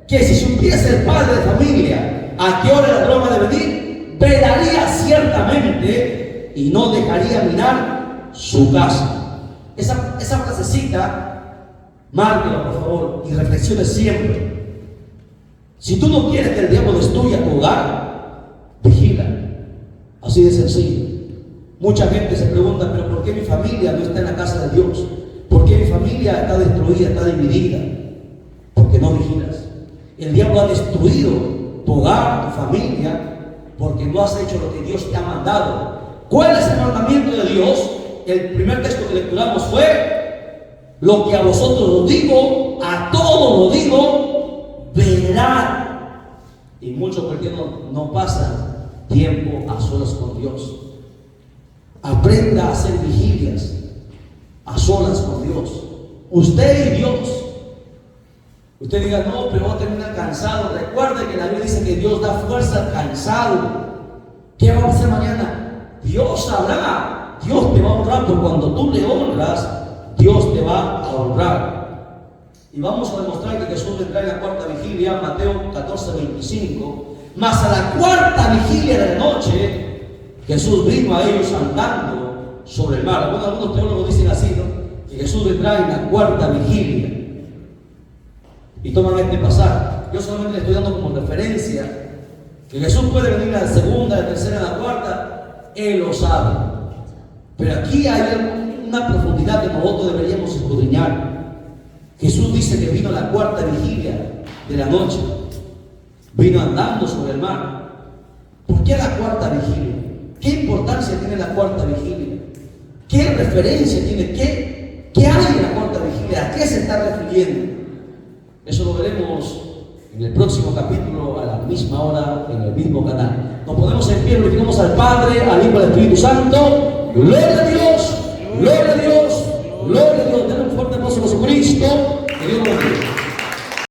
que si supiese el padre de familia a qué hora era la broma de venir, velaría ciertamente y no dejaría mirar su casa. Esa frasecita, márquela por favor y reflexione siempre. Si tú no quieres que el diablo destruya tu hogar, vigila. Así de sencillo. Mucha gente se pregunta, pero ¿por qué mi familia no está en la casa de Dios? ¿Por qué mi familia está destruida, está dividida? Porque no vigilas. El diablo ha destruido tu hogar, tu familia, porque no has hecho lo que Dios te ha mandado. ¿Cuál es el mandamiento de Dios? El primer texto que lecturamos fue: lo que a vosotros os digo, a todos os digo, velad. Y muchos cristianos no pasan tiempo a solas con Dios. Aprenda a hacer vigilias a solas con Dios. Usted y Dios. Usted diga, no, pero voy a terminar cansado. Recuerde que la Biblia dice que Dios da fuerza al cansado. ¿Qué vamos a hacer mañana? Dios sabrá. Dios te va a honrar, porque cuando tú le honras, Dios te va a honrar. Y vamos a demostrar que Jesús vendrá en la cuarta vigilia, Mateo 14:25. Mas a la cuarta vigilia de la noche, Jesús vino a ellos andando sobre el mar. Bueno, algunos teólogos dicen así, ¿no? Que Jesús vendrá en la cuarta vigilia. Y toman este pasaje. Yo solamente le estoy dando como referencia que Jesús puede venir a la segunda, a la tercera, a la cuarta. Él lo sabe. Pero aquí hay una profundidad que nosotros deberíamos escudriñar. Jesús dice que vino a la cuarta vigilia de la noche. Vino andando sobre el mar. ¿Por qué la cuarta vigilia? ¿Qué importancia tiene la cuarta vigilia? ¿Qué referencia tiene? ¿Qué hay en la cuarta vigilia? ¿A qué se está refiriendo? Eso lo veremos en el próximo capítulo, a la misma hora, en el mismo canal. Nos ponemos en pie, glorificamos al Padre, al Hijo y al Espíritu Santo. Gloria a Dios, gloria a Dios, gloria a Dios. Denle un fuerte aplauso a Jesucristo. Que Dios nos bendiga.